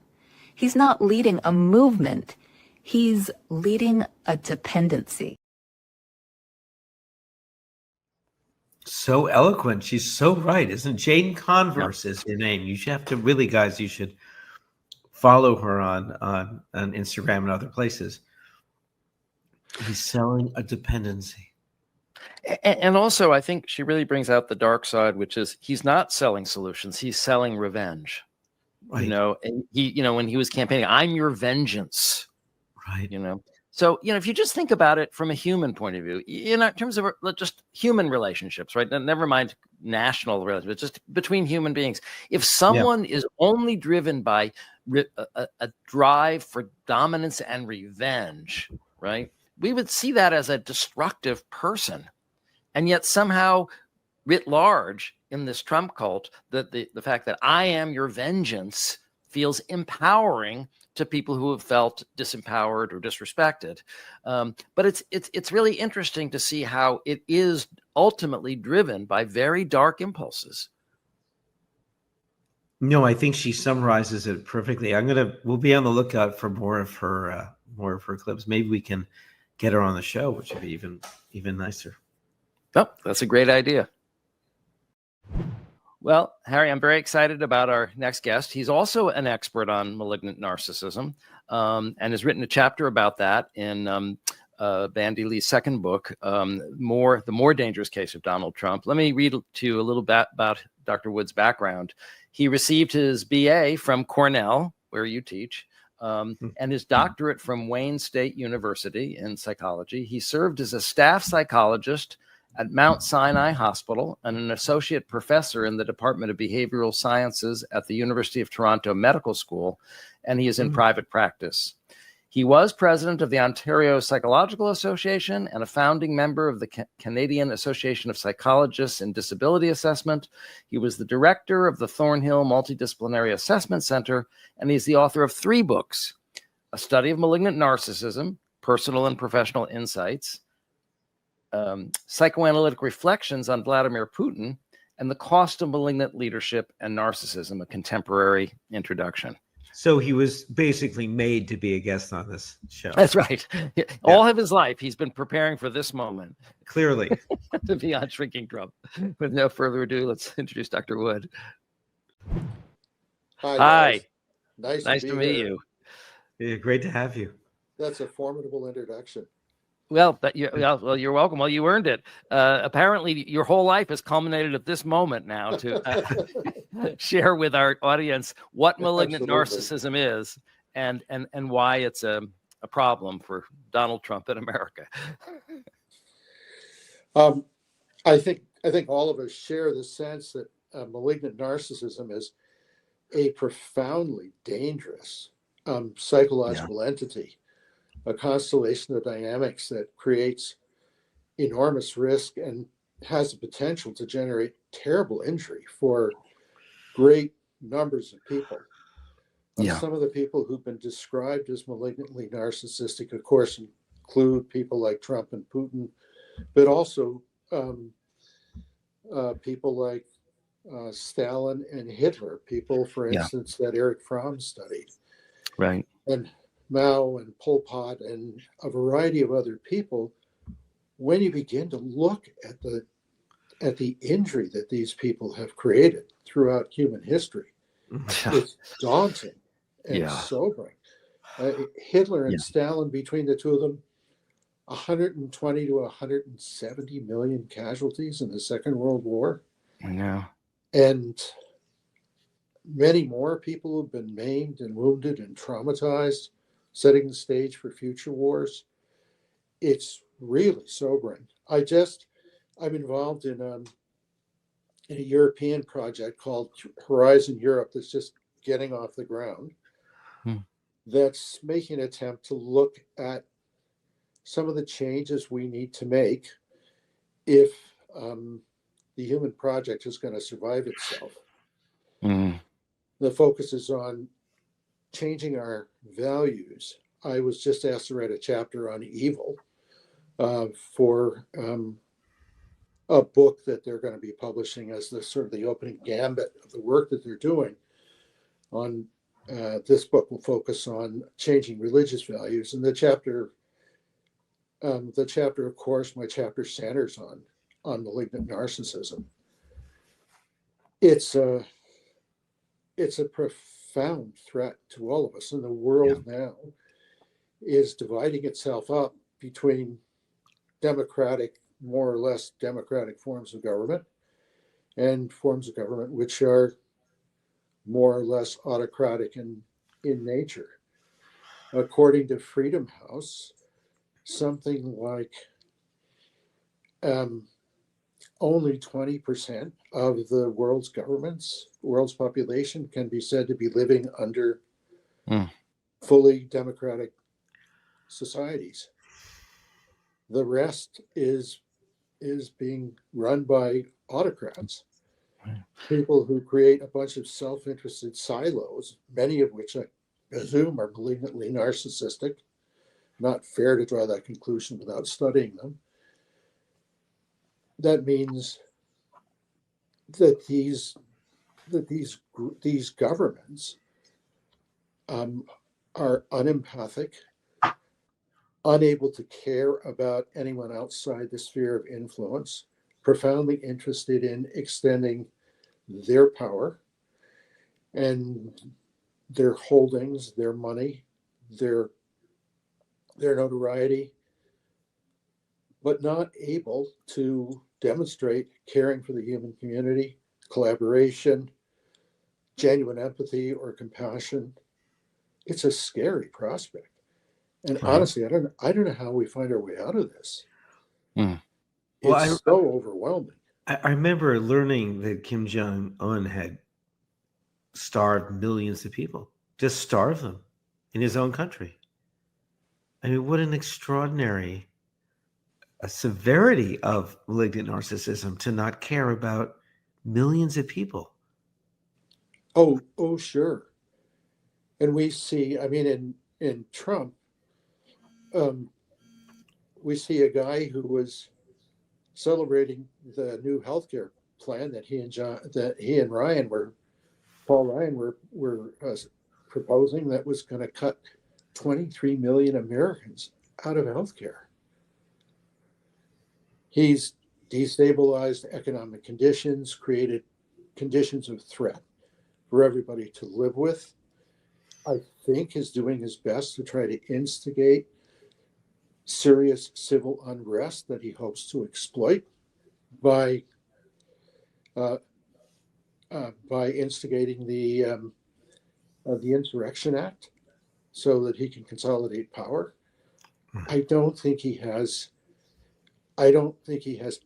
Speaker 9: He's not leading a movement. He's leading a dependency.
Speaker 2: So eloquent. She's so right. Isn't Jane Converse is her name? You should have to really, guys, you should follow her on Instagram and other places. He's selling a dependency.
Speaker 1: And also, I think she really brings out the dark side, which is he's not selling solutions. He's selling revenge.
Speaker 2: Right.
Speaker 1: And he, when he was campaigning, I'm your vengeance.
Speaker 2: Right.
Speaker 1: So, if you just think about it from a human point of view, in terms of just human relationships, right? Never mind national relationships, just between human beings. If someone is only driven by a drive for dominance and revenge, right? We would see that as a destructive person. And yet somehow, writ large in this Trump cult, that the fact that I am your vengeance feels empowering to people who have felt disempowered or disrespected. But it's really interesting to see how it is ultimately driven by very dark impulses.
Speaker 2: No, I think she summarizes it perfectly. We'll be on the lookout for more of her clips. Maybe we can get her on the show, which would be even nicer.
Speaker 1: Oh, that's a great idea. Well, Harry, I'm very excited about our next guest. He's also an expert on malignant narcissism, and has written a chapter about that in Bandy Lee's second book, The More Dangerous Case of Donald Trump. Let me read to you a little bit about Dr. Wood's background. He received his BA from Cornell, where you teach, and his doctorate from Wayne State University in psychology. He served as a staff psychologist at Mount Sinai Hospital and an associate professor in the Department of Behavioral Sciences at the University of Toronto Medical School, and he is in private practice. He was president of the Ontario Psychological Association and a founding member of the Canadian Association of Psychologists in Disability Assessment. He was the director of the Thornhill Multidisciplinary Assessment Center, and he's the author of 3 books: A Study of Malignant Narcissism, Personal and Professional Insights, Psychoanalytic Reflections on Vladimir Putin, and The Cost of Malignant Leadership and Narcissism, a Contemporary Introduction.
Speaker 2: So he was basically made to be a guest on this show.
Speaker 1: That's right. All of his life, he's been preparing for this moment.
Speaker 2: Clearly.
Speaker 1: To be on Shrinking Trump. With no further ado, let's introduce Dr. Wood.
Speaker 10: Hi.
Speaker 1: Nice to meet you.
Speaker 2: Yeah, great to have you.
Speaker 10: That's a formidable introduction.
Speaker 1: Well, you're welcome. Well, you earned it. Apparently, your whole life has culminated at this moment now to share with our audience what malignant narcissism is and why it's a problem for Donald Trump in America.
Speaker 10: I think all of us share the sense that malignant narcissism is a profoundly dangerous psychological entity. A constellation of dynamics that creates enormous risk and has the potential to generate terrible injury for great numbers of people. Some of the people who've been described as malignantly narcissistic, of course, include people like Trump and Putin, but also people like Stalin and Hitler, people, for instance, that Eric Fromm studied.
Speaker 1: Right.
Speaker 10: And Mao and Pol Pot and a variety of other people. When you begin to look at the injury that these people have created throughout human history, it's daunting and sobering. Hitler and Stalin, between the two of them, 120 to 170 million casualties in the Second World War.
Speaker 1: I know.
Speaker 10: And many more people who've been maimed and wounded and traumatized, setting the stage for future wars. It's really sobering. I'm involved in a European project called Horizon Europe that's just getting off the ground. That's making an attempt to look at some of the changes we need to make if the human project is going to survive itself. The focus is on changing our values. I was just asked to write a chapter on evil for a book that they're going to be publishing as the sort of the opening gambit of the work that they're doing. On this book will focus on changing religious values, and the chapter, of course, my chapter centers on malignant narcissism. It's a profound threat to all of us, and the world now is dividing itself up between more or less democratic forms of government and forms of government which are more or less autocratic in nature. According to Freedom House, something like only 20% of the world's population can be said to be living under fully democratic societies. The rest is being run by autocrats, people who create a bunch of self-interested silos, many of which I presume are malignantly narcissistic. Not fair to draw that conclusion without studying them. That means that these governments are unempathic, unable to care about anyone outside the sphere of influence, profoundly interested in extending their power and their holdings, their money, their notoriety, but not able to demonstrate caring for the human community, collaboration, genuine empathy or compassion. It's a scary prospect. And honestly, I don't know how we find our way out of this. It's so overwhelming.
Speaker 2: I remember learning that Kim Jong-un had starved millions of people, just starved them in his own country. I mean, what an extraordinary severity of malignant narcissism to not care about millions of people.
Speaker 10: Oh, sure. And we see, I mean, in Trump, we see a guy who was celebrating the new healthcare plan that Paul Ryan were proposing, that was going to cut 23 million Americans out of healthcare. He's destabilized economic conditions, created conditions of threat for everybody to live with. I think is doing his best to try to instigate serious civil unrest that he hopes to exploit by instigating the Insurrection Act so that he can consolidate power. I don't think he has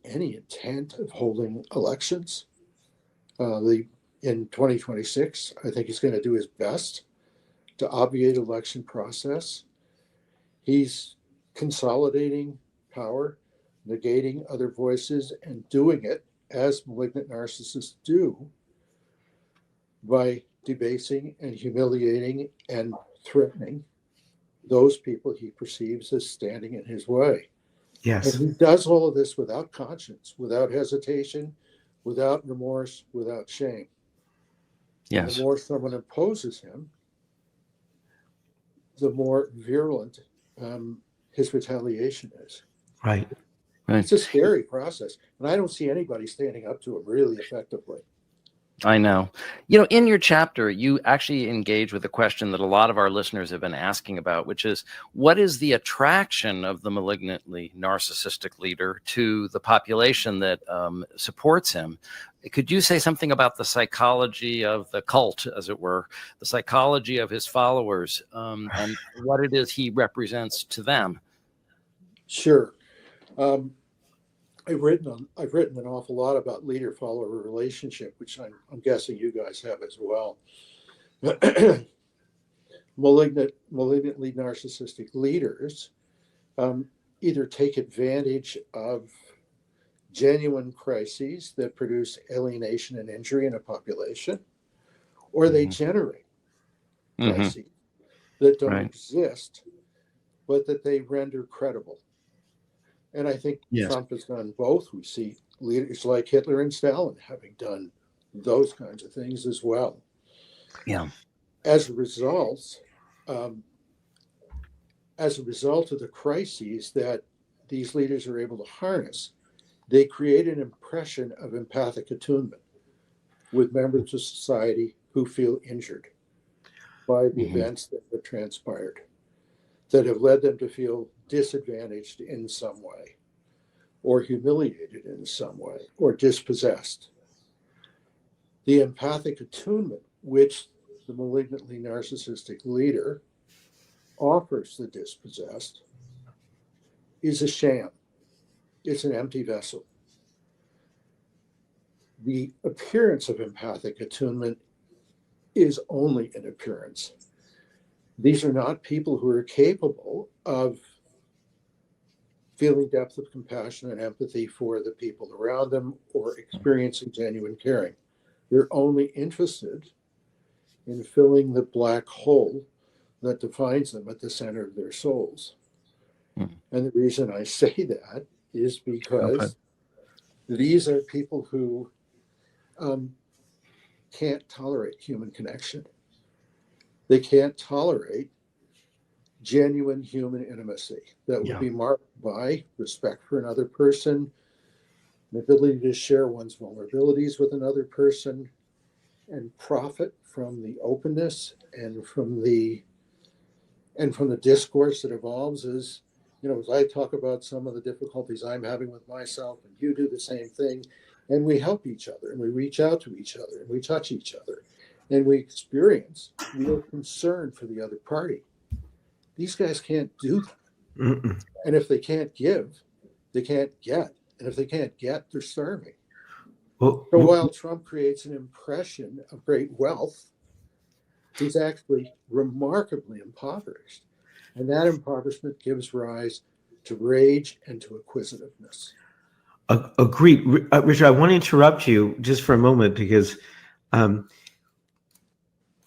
Speaker 10: any intent of holding elections. In 2026, I think he's going to do his best to obviate election process. He's consolidating power, negating other voices, and doing it, as malignant narcissists do, by debasing and humiliating and threatening those people he perceives as standing in his way.
Speaker 2: Yes.
Speaker 10: And he does all of this without conscience, without hesitation, without remorse, without shame.
Speaker 1: Yes.
Speaker 10: And the more someone opposes him, the more virulent his retaliation is.
Speaker 2: Right.
Speaker 10: It's a scary process. And I don't see anybody standing up to it really effectively.
Speaker 1: I know. You know, in your chapter, you actually engage with a question that a lot of our listeners have been asking about, which is, what is the attraction of the malignantly narcissistic leader to the population that supports him? Could you say something about the psychology of the cult, as it were, the psychology of his followers, and what it is he represents to them?
Speaker 10: Sure. I've written an awful lot about leader-follower relationship, which I'm guessing you guys have as well. Malignantly narcissistic leaders either take advantage of genuine crises that produce alienation and injury in a population, or they generate crises that don't exist, but that they render credible. And I think Trump has done both. We see leaders like Hitler and Stalin having done those kinds of things as well.
Speaker 1: Yeah.
Speaker 10: As a result of the crises that these leaders are able to harness, they create an impression of empathic attunement with members of society who feel injured by the events that have transpired, that have led them to feel disadvantaged in some way, or humiliated in some way, or dispossessed. The empathic attunement which the malignantly narcissistic leader offers the dispossessed is a sham. It's an empty vessel. The appearance of empathic attunement is only an appearance. These are not people who are capable of feeling depth of compassion and empathy for the people around them or experiencing genuine caring. They're only interested in filling the black hole that defines them at the center of their souls. And the reason I say that is because these are people who can't tolerate human connection. They can't tolerate genuine human intimacy that would be marked by respect for another person, the ability to share one's vulnerabilities with another person, and profit from the openness and from the discourse that evolves. As you know, as I talk about some of the difficulties I'm having with myself, and you do the same thing, and we help each other, and we reach out to each other, and we touch each other, and we experience real concern for the other party. These guys can't do that. And if they can't give, they can't get. And if they can't get, they're starving. So while Trump creates an impression of great wealth, he's actually remarkably impoverished. And that impoverishment gives rise to rage and to acquisitiveness.
Speaker 2: Agreed. Richard, I want to interrupt you just for a moment because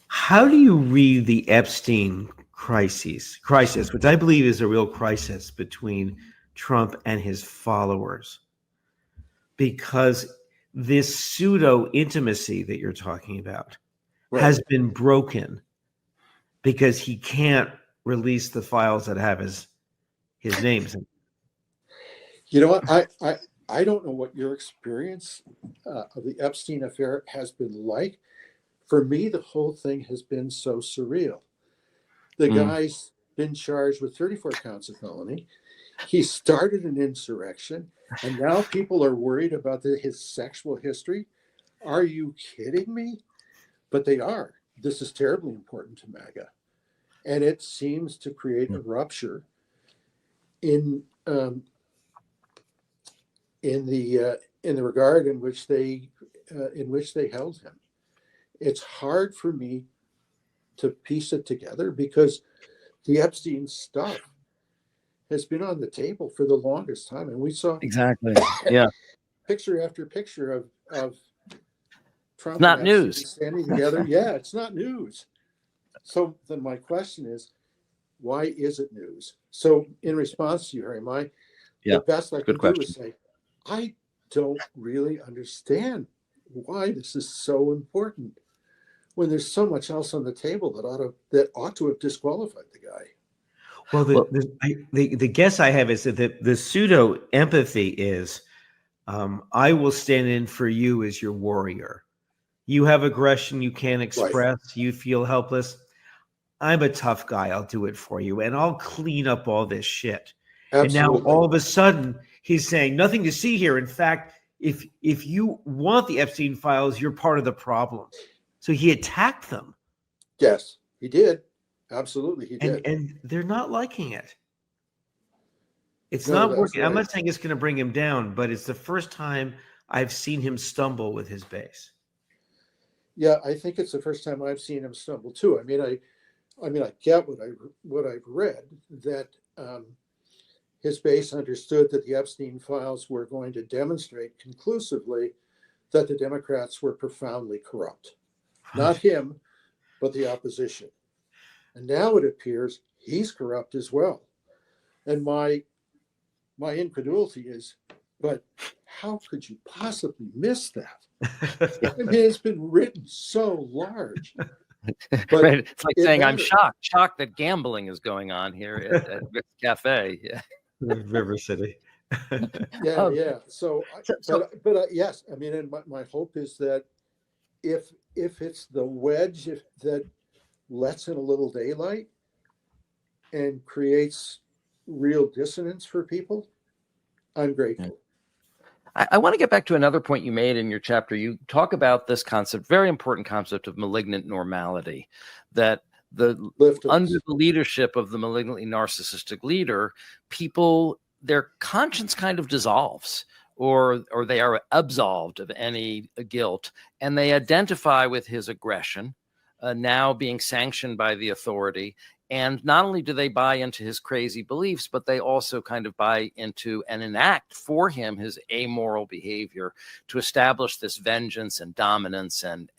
Speaker 2: how do you read the Epstein crisis, which I believe is a real crisis between Trump and his followers? Because this pseudo intimacy that you're talking about has been broken because he can't release the files that have his names.
Speaker 10: You know what? I don't know what your experience of the Epstein affair has been like. For me, the whole thing has been so surreal. The guy's been charged with 34 counts of felony. He started an insurrection, and now people are worried about his sexual history. Are you kidding me? But they are. This is terribly important to MAGA. And it seems to create a rupture in the regard in which they held him. It's hard for me to piece it together because the Epstein stuff has been on the table for the longest time, and we saw picture after picture of Trump
Speaker 1: not
Speaker 10: and Epstein
Speaker 1: news
Speaker 10: standing together. Yeah, it's not news. So then my question is, why is it news? So in response to you, Harry, the best I can do is say, I don't really understand why this is so important when there's so much else on the table that ought to have disqualified the guy.
Speaker 2: Well, the guess I have is that the pseudo empathy is, I will stand in for you as your warrior. You have aggression you can't express. You feel helpless. I'm a tough guy. I'll do it for you, and I'll clean up all this shit. Absolutely. And now all of a sudden he's saying nothing to see here. In fact, if you want the Epstein files, you're part of the problem. So he attacked them.
Speaker 10: Yes, he did. Absolutely, he did.
Speaker 2: And they're not liking it. It's not working. Right. I'm not saying it's going to bring him down, but it's the first time I've seen him stumble with his base.
Speaker 10: Yeah, I think it's the first time I've seen him stumble too. I mean, I get what I've read, that his base understood that the Epstein files were going to demonstrate conclusively that the Democrats were profoundly corrupt. Not him, but the opposition. And now it appears he's corrupt as well. And my incredulity is, but how could you possibly miss that? I mean, it's been written so large. But
Speaker 1: right. It's like saying I'm shocked that gambling is going on here at Rick's Cafe. Yeah.
Speaker 2: River City.
Speaker 10: Yeah. So yes, I mean, and my hope is that if it's the wedge that lets in a little daylight and creates real dissonance for people, I'm grateful.
Speaker 1: I want to get back to another point you made in your chapter. You talk about this concept, very important concept of malignant normality, that under the leadership of the malignantly narcissistic leader, people, their conscience kind of dissolves, or they are absolved of any guilt, and they identify with his aggression, now being sanctioned by the authority. And not only do they buy into his crazy beliefs, but they also kind of buy into and enact for him his amoral behavior to establish this vengeance and dominance and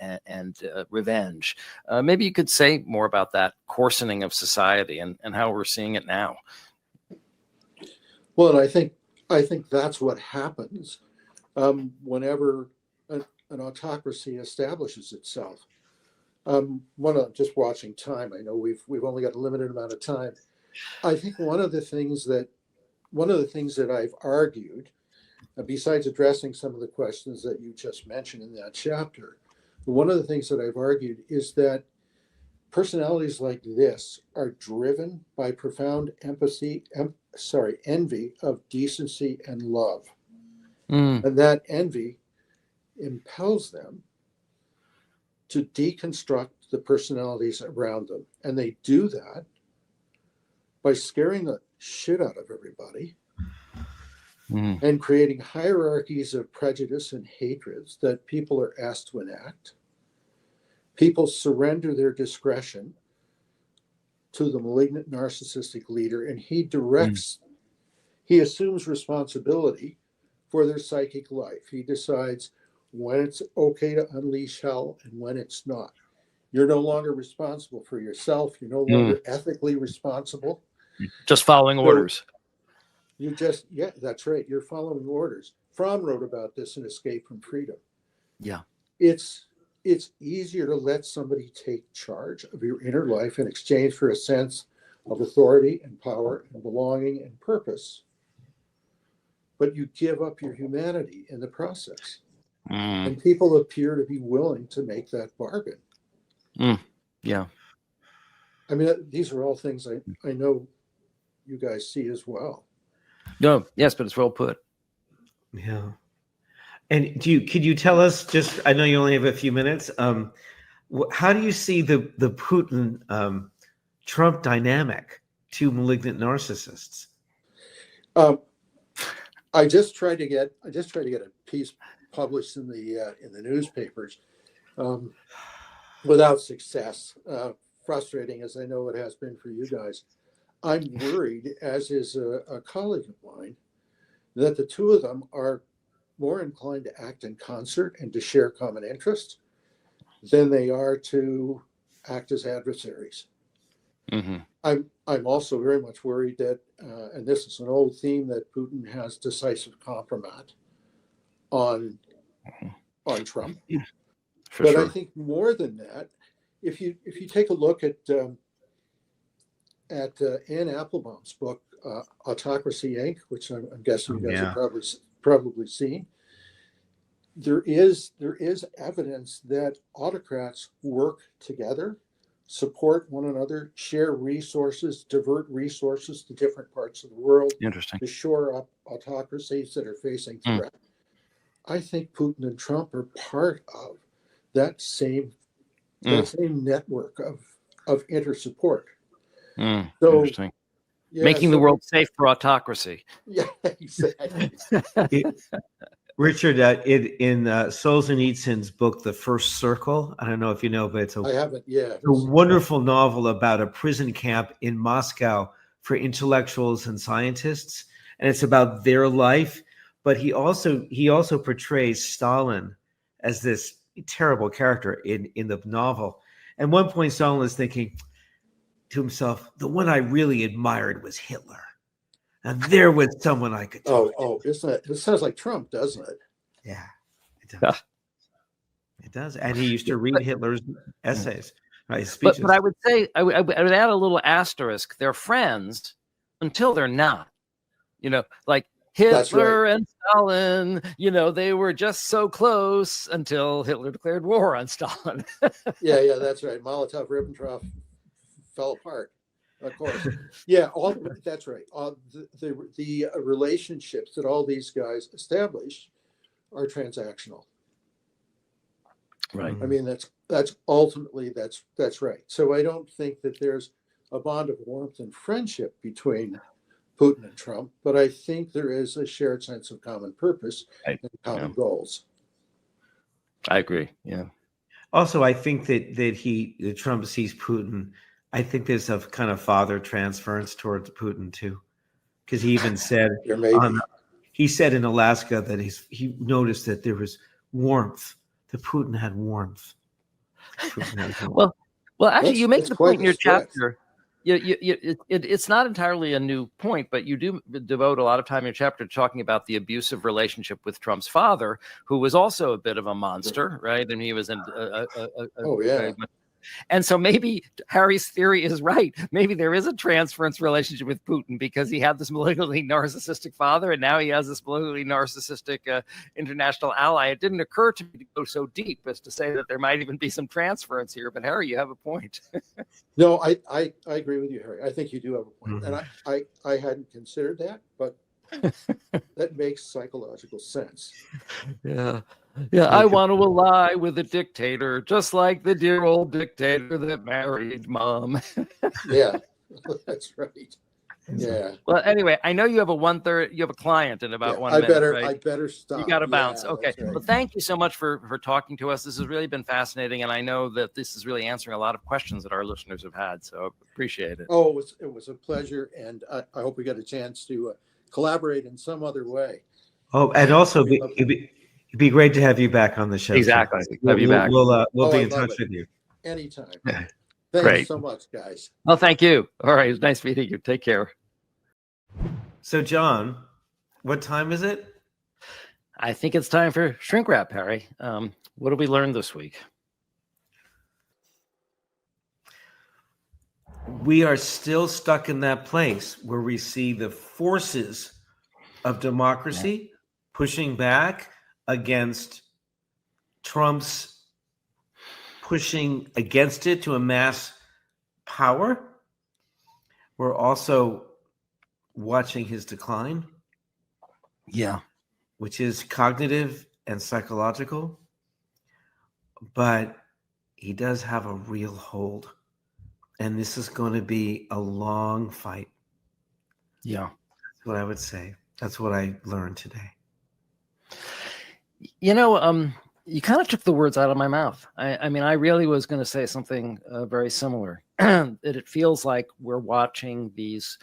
Speaker 1: revenge. Maybe you could say more about that coarsening of society and how we're seeing it now.
Speaker 10: Well, and I think that's what happens whenever an autocracy establishes itself. Just watching time, I know we've only got a limited amount of time. I think one of the things that I've argued, besides addressing some of the questions that you just mentioned in that chapter, one of the things that I've argued is that personalities like this are driven by profound envy of decency and love. And that envy impels them to deconstruct the personalities around them. And they do that by scaring the shit out of everybody and creating hierarchies of prejudice and hatreds that people are asked to enact. People surrender their discretion to the malignant narcissistic leader, and he assumes responsibility for their psychic life. He decides when it's okay to unleash hell and when it's not. You're no longer responsible for yourself. You're no longer ethically responsible.
Speaker 1: Just following orders.
Speaker 10: Yeah, that's right. You're following orders. Fromm wrote about this in Escape from Freedom.
Speaker 1: Yeah.
Speaker 10: It's easier to let somebody take charge of your inner life in exchange for a sense of authority and power and belonging and purpose. But you give up your humanity in the process. And people appear to be willing to make that bargain.
Speaker 1: Yeah.
Speaker 10: I mean, these are all things I know you guys see as well.
Speaker 1: No, yes, but it's well put.
Speaker 2: Yeah. And could you tell us, just, I know you only have a few minutes, how do you see the Putin Trump dynamic to malignant narcissists?
Speaker 10: I just tried to get a piece published in the newspapers without success. Frustrating as I know it has been for you guys. I'm worried, as is a colleague of mine, that the two of them are more inclined to act in concert and to share common interests than they are to act as adversaries. I'm also very much worried that, and this is an old theme, that Putin has decisive compromise on Trump. But I think more than that, if you take a look at Anne Applebaum's book, Autocracy Inc., which I'm guessing you guys have probably seen, there is evidence that autocrats work together, support one another, share resources, divert resources to different parts of the world.
Speaker 1: Interesting.
Speaker 10: To shore up autocracies that are facing threat. I think Putin and Trump are part of that same network of inter-support. So,
Speaker 1: interesting.
Speaker 10: Yeah,
Speaker 1: making the world safe for autocracy.
Speaker 10: Yeah, exactly.
Speaker 2: Richard, in Solzhenitsyn's book, The First Circle, I don't know if you know, but
Speaker 10: I haven't. Yeah,
Speaker 2: a wonderful novel about a prison camp in Moscow for intellectuals and scientists, and it's about their life. But he also portrays Stalin as this terrible character in the novel. At one point, Stalin is thinking to himself, "The one I really admired was Hitler, and there was someone I could talk to."
Speaker 10: It sounds like Trump, doesn't it?
Speaker 2: Yeah, it does. It does. And he used to read Hitler's essays, right? Speeches.
Speaker 1: But I would say I would add a little asterisk. They're friends until they're not. Like Hitler and Stalin, they were just so close until Hitler declared war on Stalin.
Speaker 10: yeah, that's right. Molotov-Ribbentrop fell apart, of course. Yeah, that's right. The relationships that all these guys established are transactional.
Speaker 1: Right.
Speaker 10: I mean, that's ultimately that's right. So I don't think that there's a bond of warmth and friendship between Putin and Trump, but I think there is a shared sense of common purpose and common goals.
Speaker 1: I agree. Yeah.
Speaker 2: Also, I think that Trump sees Putin. I think there's a kind of father transference towards Putin too, because he even said he said in Alaska that he noticed that there was warmth. That Putin had warmth.
Speaker 1: Well, actually, you make the point in your chapter. It's not entirely a new point, but you do devote a lot of time in your chapter to talking about the abusive relationship with Trump's father, who was also a bit of a monster, right? And he was and so maybe Harry's theory is right. Maybe there is a transference relationship with Putin because he had this malignantly narcissistic father, and now he has this malignantly narcissistic international ally. It didn't occur to me to go so deep as to say that there might even be some transference here. But Harry, you have a point.
Speaker 10: No, I agree with you, Harry. I think you do have a point. And I hadn't considered that, but that makes psychological sense.
Speaker 1: Yeah. Yeah, I want to ally with a dictator, just like the dear old dictator that married Mom.
Speaker 10: Yeah, that's right. Yeah.
Speaker 1: Well, anyway, I know you have you have a client in about 1 minute.
Speaker 10: I better stop.
Speaker 1: You got to bounce.
Speaker 10: Yeah,
Speaker 1: okay.
Speaker 10: Right.
Speaker 1: Well, thank you so much for talking to us. This has really been fascinating, and I know that this is really answering a lot of questions that our listeners have had. So appreciate it.
Speaker 10: Oh, it was a pleasure, and I hope we got a chance to collaborate in some other way.
Speaker 2: Oh, and also it'd be great to have you back on the show.
Speaker 1: Exactly.
Speaker 2: We'll be in touch with you.
Speaker 10: Anytime.
Speaker 1: Yeah.
Speaker 10: Thank
Speaker 1: Great.
Speaker 10: you so much, guys.
Speaker 1: Well, thank you. All right. It's nice meeting you. Take care.
Speaker 2: So, John, what time is it?
Speaker 1: I think it's time for shrink wrap, Harry. What did we learn this week?
Speaker 2: We are still stuck in that place where we see the forces of democracy pushing back against Trump's pushing against it to amass power. We're also watching his decline.
Speaker 1: Yeah.
Speaker 2: Which is cognitive and psychological. But he does have a real hold. And this is going to be a long fight.
Speaker 1: Yeah.
Speaker 2: That's what I would say. That's what I learned today.
Speaker 1: You know, you kind of took the words out of my mouth. I mean, I really was going to say something very similar. That it feels like we're watching these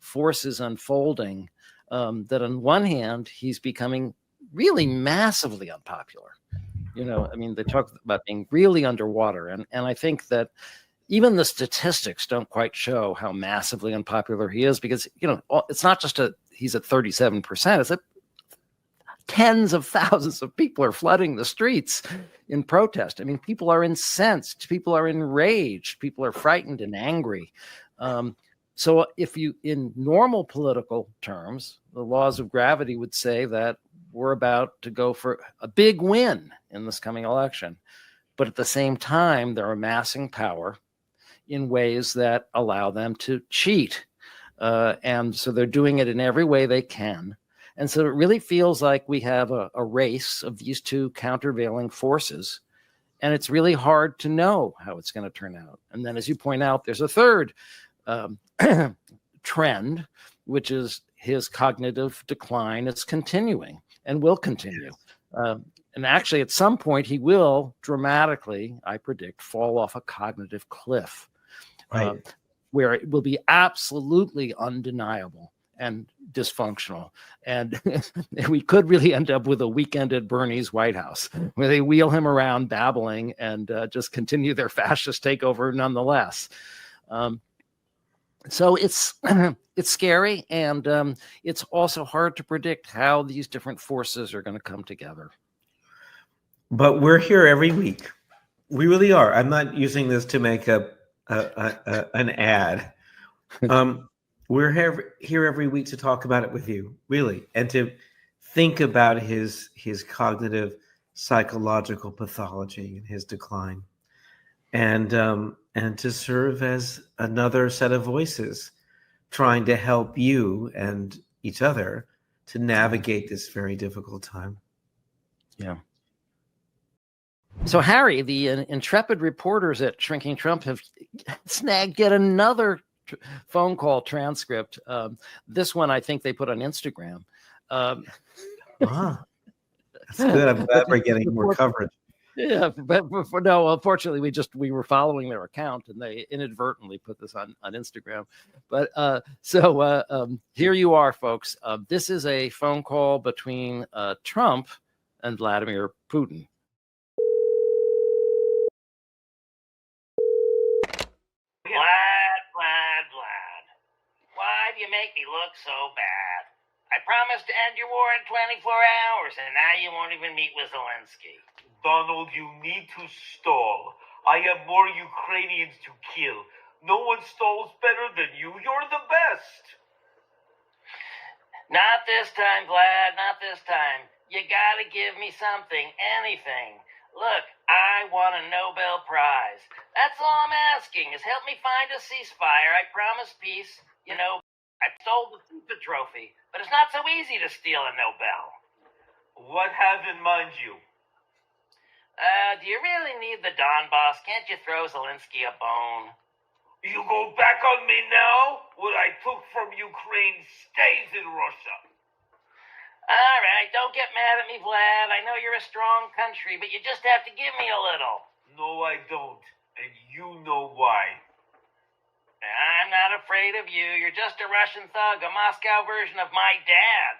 Speaker 1: forces unfolding. That on one hand, he's becoming really massively unpopular. You know, I mean, they talk about being really underwater. And I think that even the statistics don't quite show how massively unpopular he is because, you know, it's not just he's at 37%. It's that tens of thousands of people are flooding the streets in protest. I mean, people are incensed. People are enraged. People are frightened and angry. So if you, in normal political terms, the laws of gravity would say that we're about to go for a big win in this coming election. But at the same time, they're amassing power in ways that allow them to cheat. And so they're doing it in every way they can. And so it really feels like we have a race of these two countervailing forces. And it's really hard to know how it's going to turn out. And then, as you point out, there's a third trend, which is his cognitive decline is continuing and will continue. And actually, at some point, he will dramatically, I predict, fall off a cognitive cliff, where it will be absolutely undeniable and dysfunctional. And we could really end up with a weekend at Bernie's White House, where they wheel him around babbling and just continue their fascist takeover nonetheless. So it's scary, and it's also hard to predict how these different forces are going to come together.
Speaker 2: But we're here every week. We really are. I'm not using this to make an ad. We're here every week to talk about it with you, really, and to think about his cognitive psychological pathology and his decline, and to serve as another set of voices trying to help you and each other to navigate this very difficult time.
Speaker 1: Yeah. So, Harry, the intrepid reporters at Shrinking Trump have snagged yet another phone call transcript. This one, I think they put on Instagram.
Speaker 2: That's good. I'm glad we're getting more coverage.
Speaker 1: Yeah, but no, unfortunately, we were following their account and they inadvertently put this on Instagram. But here you are, folks. This is a phone call between Trump and Vladimir Putin.
Speaker 11: Vlad. Why do you make me look so bad? I promised to end your war in 24 hours, and now you won't even meet with Zelensky.
Speaker 12: Donald, you need to stall. I have more Ukrainians to kill. No one stalls better than you. You're the best.
Speaker 11: Not this time, Vlad, not this time. You gotta give me something, anything. Look, I want a Nobel Prize. That's all I'm asking, is help me find a ceasefire. I promise peace. You know, I stole the FIFA trophy, but it's not so easy to steal a Nobel.
Speaker 12: What have in mind you?
Speaker 11: Do you really need the Donbass? Can't you throw Zelensky a bone?
Speaker 12: You go back on me now? What I took from Ukraine stays in Russia.
Speaker 11: All right, don't get mad at me, Vlad. I know you're a strong country, but you just have to give me a little.
Speaker 12: No, I don't. And you know why.
Speaker 11: I'm not afraid of you. You're just a Russian thug, a Moscow version of my dad.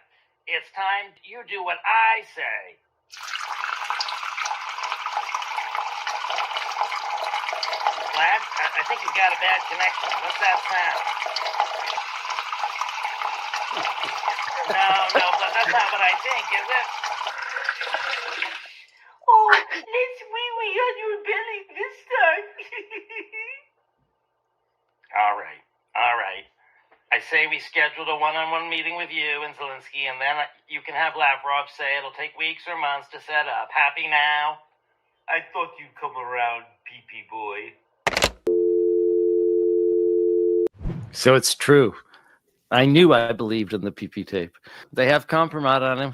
Speaker 11: It's time you do what I say. Vlad, I think you've got a bad connection. What's that sound? No, but that's not what I think, is it?
Speaker 12: Oh, let's wee-wee on your belly this time.
Speaker 11: All right. I say we scheduled a one-on-one meeting with you and Zelensky, and then you can have Lavrov say it'll take weeks or months to set up. Happy now?
Speaker 12: I thought you'd come around, pee-pee boy.
Speaker 1: So it's true. I knew I believed in the PP tape. They have compromise on him.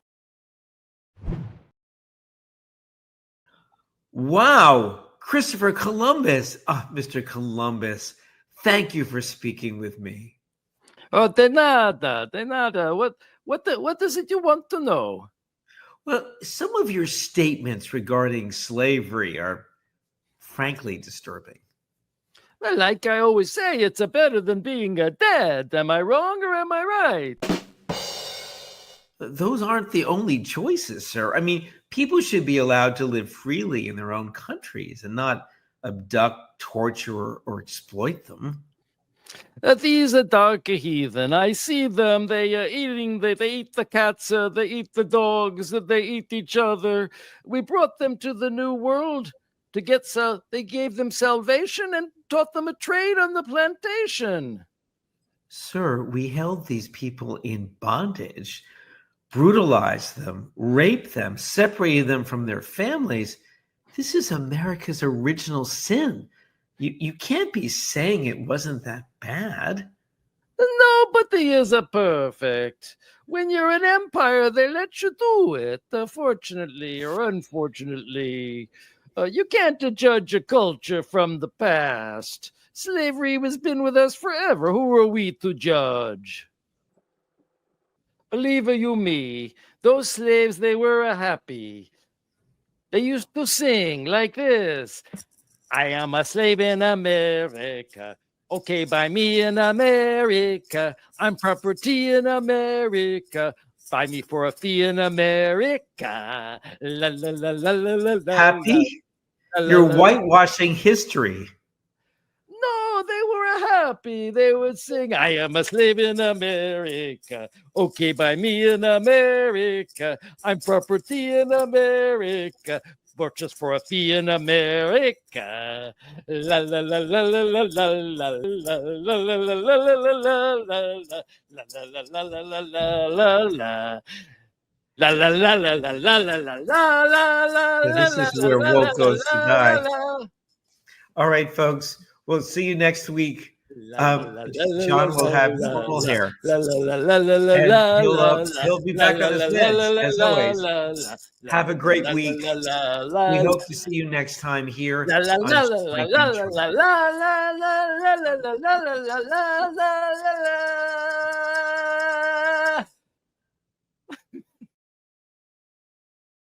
Speaker 2: Wow. Christopher Columbus. Mr. Columbus, thank you for speaking with me.
Speaker 1: Oh, de nada. What is it you want to know?
Speaker 2: Well, some of your statements regarding slavery are frankly disturbing.
Speaker 1: Well, like I always say, it's better than being dead. Am I wrong or am I right?
Speaker 2: Those aren't the only choices, sir. I mean, people should be allowed to live freely in their own countries and not abduct, torture, or exploit them.
Speaker 1: These are dark heathen. I see them. They eating. They eat the cats. They eat the dogs. They eat each other. We brought them to the New World to get. They gave them salvation and taught them a trade on the plantation.
Speaker 2: Sir, we held these people in bondage, brutalized them, raped them, separated them from their families. This is America's original sin. You can't be saying it wasn't that bad.
Speaker 1: Nobody is perfect. When you're an empire, they let you do it, fortunately or unfortunately. You can't judge a culture from the past. Slavery has been with us forever. Who are we to judge? Believe you me, those slaves, they were happy. They used to sing like this. I am a slave in America. Okay, buy me in America. I'm property in America. Buy me for a fee in America. La, la, la, la, la, la,
Speaker 2: Happy?
Speaker 1: La, la,
Speaker 2: You're
Speaker 1: la,
Speaker 2: whitewashing history.
Speaker 1: No, they were happy. They would sing, I am a slave in America. Okay, buy me in America. I'm property in America. Purchase for a fee in America. La la la la la la la la la la la la la la.
Speaker 2: This is where woke goes to die. All right, folks. We'll see you next week John will have normal hair. And he'll be back on his meds, as always. Have a great week. We hope to see you next time here on Spanking Trump.